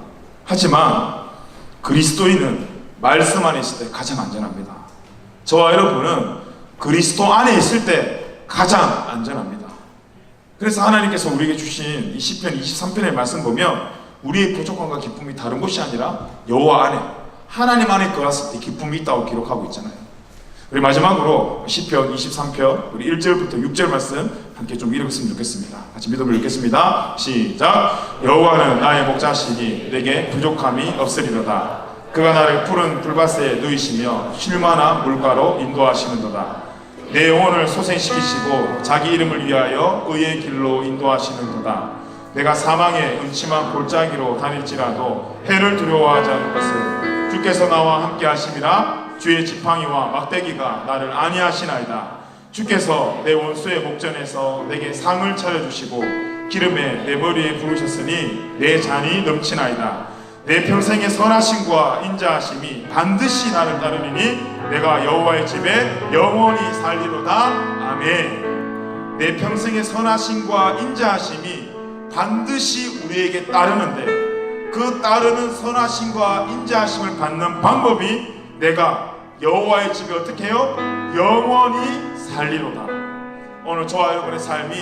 하지만 그리스도인은 말씀 안에 있을 때 가장 안전합니다. 저와 여러분은 그리스도 안에 있을 때 가장 안전합니다. 그래서 하나님께서 우리에게 주신 이 시편 23편의 말씀 보면 우리의 부족함과 기쁨이 다른 것이 아니라 여호와 안에, 하나님 안에 거했을 때 기쁨이 있다고 기록하고 있잖아요. 우리 마지막으로 시편 23편 우리 1절부터 6절 말씀 함께 좀 읽었으면 좋겠습니다. 같이 믿음을 읽겠습니다. 시작. 여호와는 나의 목자시니 내게 부족함이 없으리로다. 그가 나를 푸른 불밭에 누이시며 쉴만한 물가로 인도하시는도다. 내 영혼을 소생시키시고 자기 이름을 위하여 의의 길로 인도하시는도다. 내가 사망의 음침한 골짜기로 다닐지라도 해를 두려워하지 않을 것을 주께서 나와 함께 하심이라. 주의 지팡이와 막대기가 나를 안위하시나이다. 주께서 내 원수의 목전에서 내게 상을 차려주시고 기름에 내 머리에 부으셨으니 내 잔이 넘치나이다. 내 평생의 선하심과 인자하심이 반드시 나를 따르리니 내가 여호와의 집에 영원히 살리로다. 아멘. 내 평생의 선하심과 인자하심이 반드시 우리에게 따르는데, 그 따르는 선하심과 인자하심을 받는 방법이 내가 여호와의 집에 어떻게 해요? 영원히 살리로다. 오늘 저와 여러분의 삶이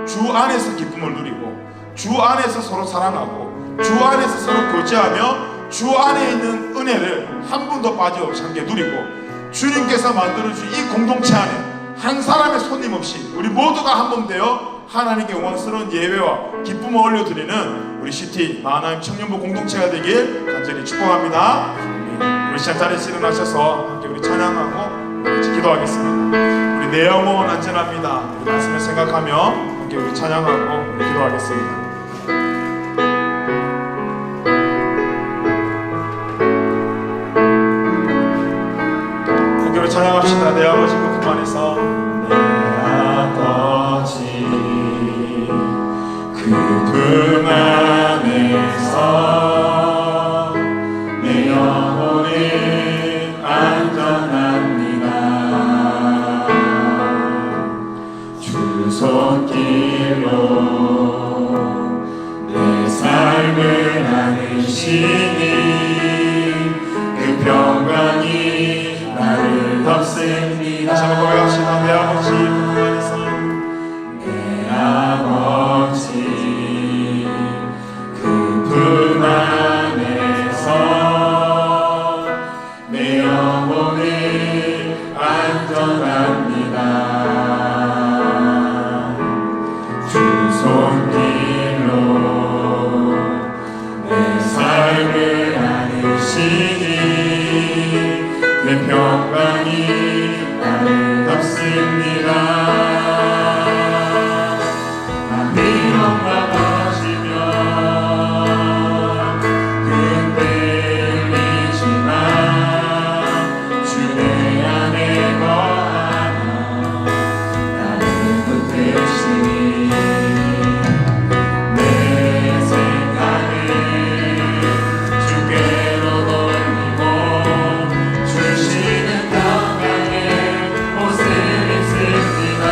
주 안에서 기쁨을 누리고, 주 안에서 서로 사랑하고, 주 안에서 서로 교제하며 주 안에 있는 은혜를 한 분도 빠짐없이 함께 누리고, 주님께서 만들어주신 이 공동체 안에 한 사람의 손님 없이 우리 모두가 한 번 되어 하나님께 영광스러운 예배와 기쁨을 올려드리는 우리 시티 마하나임 청년부 공동체가 되길 간절히 축복합니다. 우리 시간 자리에서 일어나셔서 함께 우리 찬양하고 같이 기도하겠습니다. 우리 내 영혼 안전합니다. 우리 말씀을 생각하며 함께 우리 찬양하고 우리 기도하겠습니다. 함께 우리 찬양합시다. 내 아버지 그 품 안에서, 내 아버지 그 품 안에서 내 영혼은 안전합니다. 주 손길로 안으시니 그 평강이 나를 덮습니다. 다시 한번 고백합시다. 내 아버지 그 품 안에서 내 영혼을 안전합니다. 주 손길로 내 삶을 안으시니 내 평강이 나를 덮습니다. 나 비록 넘어지면 흔들리지만 주 내 안에 거하며 나를 붙드시니 내 생각을 주께로 돌리고 주시는 평강의 옷을 입습니다.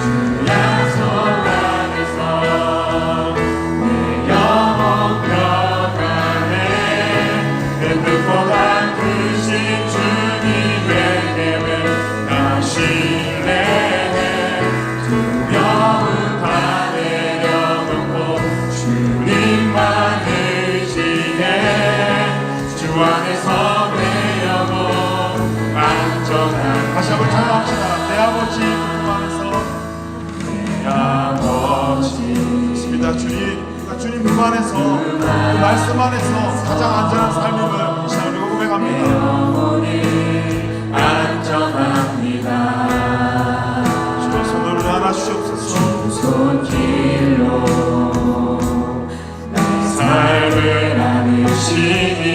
주 약속 안에서 내 영혼 평안에 내 뜻보다 크신 주님의 계획 나 신뢰해 두려움 다 내려놓고 주님만 의지해 주 안에서 내 영혼 안전한 다시 한번 찬양합시다. 내 아버지 품 안에서 내 아버지 좋습니다. 주님 품 안에서 그 말씀 안에서 가장 안전한 삶임을 이 시간 우리가 고백합니다. 영혼이 안전합니다. 주의 손으로 안아 주시옵소서. 손길로 내 삶을 안으시니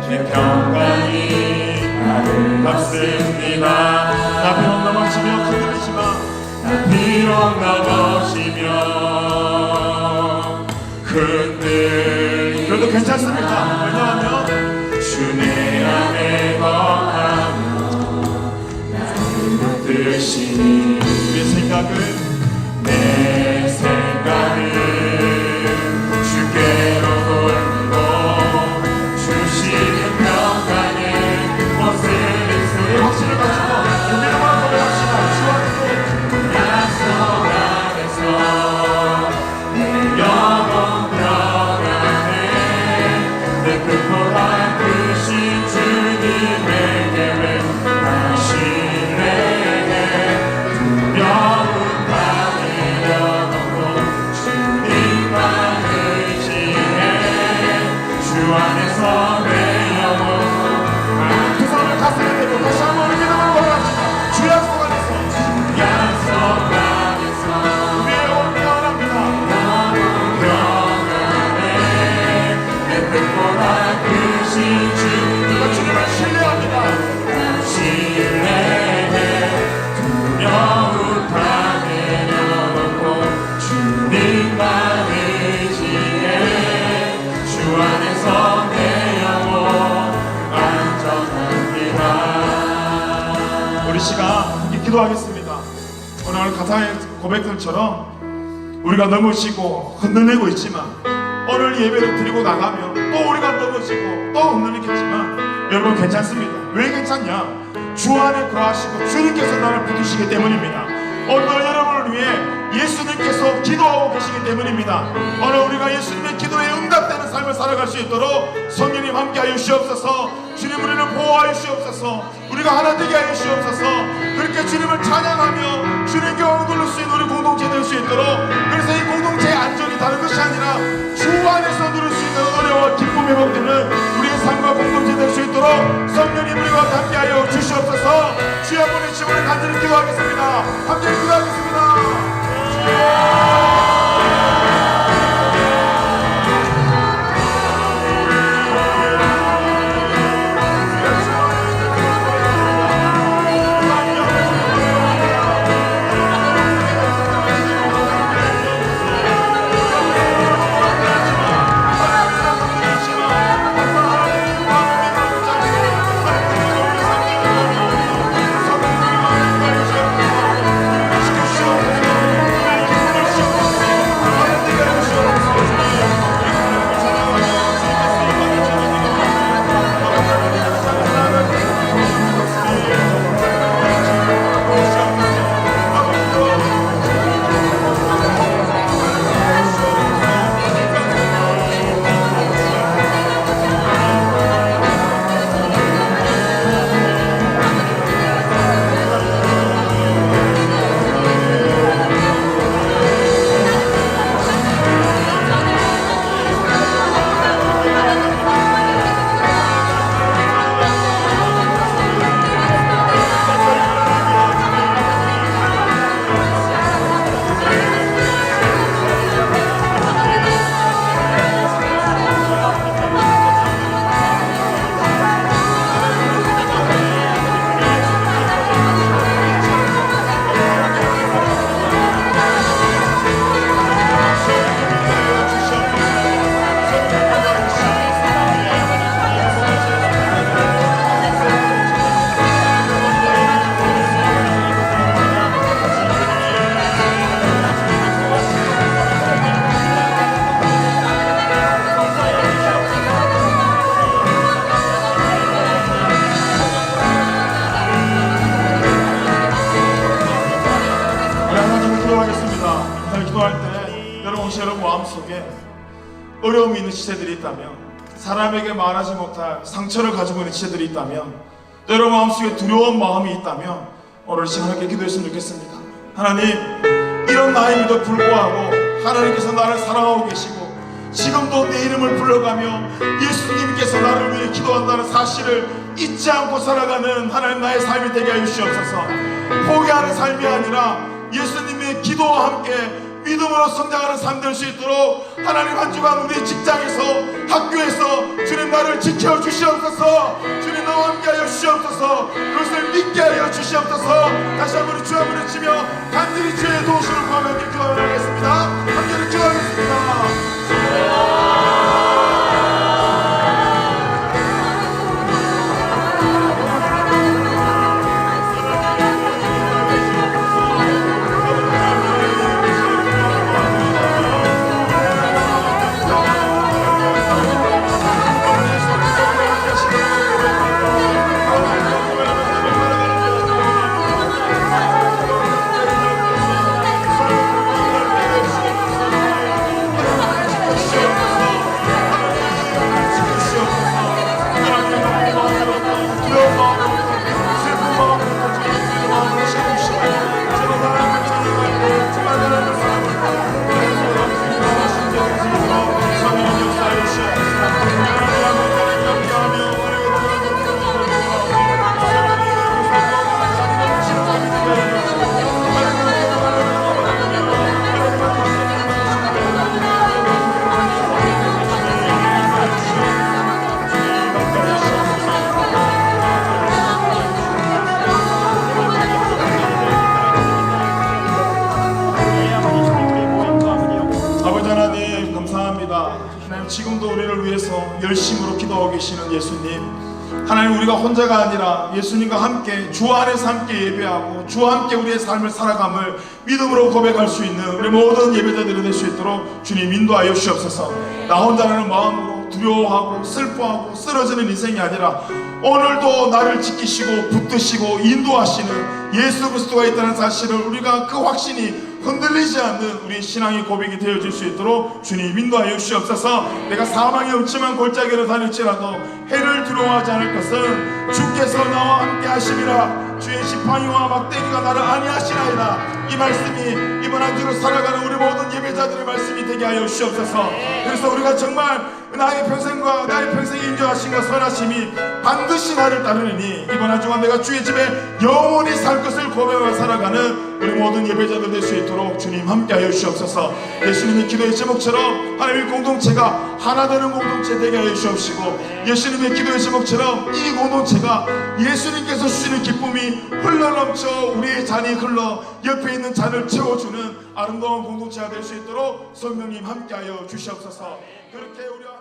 내 평강이 나를 덮습니다. 나 비록 넘어지며 흔들리지만 나 비록 넘어지며 흔들리지만 그래도 괜찮습니다. 왜냐하면 주 내 안에 거하며 나를 붙드시니 우리의 생각을 내 생각을 주께로 돌리고 주시는 평강의 옷을 입습니다. 확신을 가지고 믿음으로 고백합시다. 주 약속 안에서 내 영혼 평안에 내 뜻보다 크신 주님의 계획 나 신뢰해 두려움 다 내려놓고 주님만 의지해 주 안에서 내 영혼 두 손을 가슴에 대고 다시 한번 우리 믿음으로 고백합시다. 주 약속 안에서 약속 안에서 우리의 영혼 평안합니다. 평안에 내 뜻보다 크신 우리가 주님 주님을 신뢰합니다. 신뢰해 두려움 다 내려놓고 주님만 의지해 주 안에서 내 영혼 안전합니다. 우리 시간 함께 기도하겠습니다. 오늘 가사의 고백들처럼 우리가 넘어지고 흔들리고 있지만 오늘 예배를 드리고 나가면 또 우리가 넘어지고 또 흔들리겠지만 여러분 괜찮습니다. 왜 괜찮냐? 주 안에 거하시고 주님께서 나를 붙드시기 때문입니다. 오늘 여러분을 위해 예수님께서 기도하고 계시기 때문입니다. 오늘 우리가 예수님의 기도에 응답되는 삶을 살아갈 수 있도록 성령님 함께하여 주시옵소서. 주님 우리를 보호하여 주시옵소서. 우리가 하나 되게 하여 주시옵소서. 그렇게 주님을 찬양하며 주님께 영광 돌릴 수 있는 우리 공동체 될 수 있도록, 그래서 이 공동체의 안전이 다른 것이 아니라 주 안에서 누릴 수 있는 은혜와 기쁨 회복되는 우리의 삶과 공동체 될 수 있도록 성령님 우리와 함께하여 주시옵소서. 주여 한번의 집을 간절히 기도하겠습니다. 함께 기도하겠습니다. 기도할 때 여러분 혹시 여러분 마음속에 어려움이 있는 지체들이 있다면, 사람에게 말하지 못할 상처를 가지고 있는 지체들이 있다면, 또 여러분 마음속에 두려운 마음이 있다면 오늘 시간에 기도했으면 좋겠습니다. 하나님, 이런 나임에도 불구하고 하나님께서 나를 사랑하고 계시고 지금도 내 이름을 불러가며 예수님께서 나를 위해 기도한다는 사실을 잊지 않고 살아가는 하나님 나의 삶이 되게 하여 주시옵소서. 포기하는 삶이 아니라 예수님의 기도와 함께 믿음으로 성장하는 삶 될 수 있도록 하나님 한 주간 우리 직장에서, 학교에서 주님 나를 지켜 주시옵소서. 주님 나와 함께 하여 주시옵소서. 그것을 믿게 하여 주시옵소서. 다시 한번 우리 주 한번 외치며 간절히 주의 도우심을 구하며 함께 기도하겠습니다. 함께 기도하겠습니다. 지금도 우리를 위해서 열심으로 기도하고 계시는 예수님, 하나님, 우리가 혼자가 아니라 예수님과 함께 주 안에서 함께 예배하고 주와 함께 우리의 삶을 살아감을 믿음으로 고백할 수 있는 우리 모든 예배자들이 될 수 있도록 주님 인도하여 주시옵소서. 나 혼자라는 마음으로 두려워하고 슬퍼하고 쓰러지는 인생이 아니라 오늘도 나를 지키시고 붙드시고 인도하시는 예수 그리스도가 있다는 사실을 우리가 그 확신이 흔들리지 않는 우리 신앙의 고백이 되어질 수 있도록 주님 인도하여 주시옵소서. 내가 사망의 음침한 골짜기로 다닐지라도 해를 두려워하지 않을 것은 주께서 나와 함께 하심이라. 주의 지팡이와 막대기가 나를 안위하시나이다. 이 말씀이 이번 한 주를 살아가는 우리 모든 예배자들의 말씀이 되게 하여 주시옵소서. 그래서 우리가 정말 나의 평생과 나의 평생에 인정하신과 선하심이 반드시 나를 따르느니 이번 한 주간 내가 주의 집에 영원히 살 것을 고백하며 살아가는 우리 모든 예배자들 될 수 있도록 주님 함께하여 주시옵소서. 예수님의 기도의 제목처럼 하나님의 공동체가 하나 되는 공동체 되게 하여 주시옵시고, 예수님의 기도의 제목처럼 이 공동체가 예수님께서 주시는 기쁨이 흘러넘쳐 우리의 잔이 흘러 옆에 있는 잔을 채워주는 아름다운 공동체가 될 수 있도록 성령님 함께하여 주시옵소서. 그렇게 우리와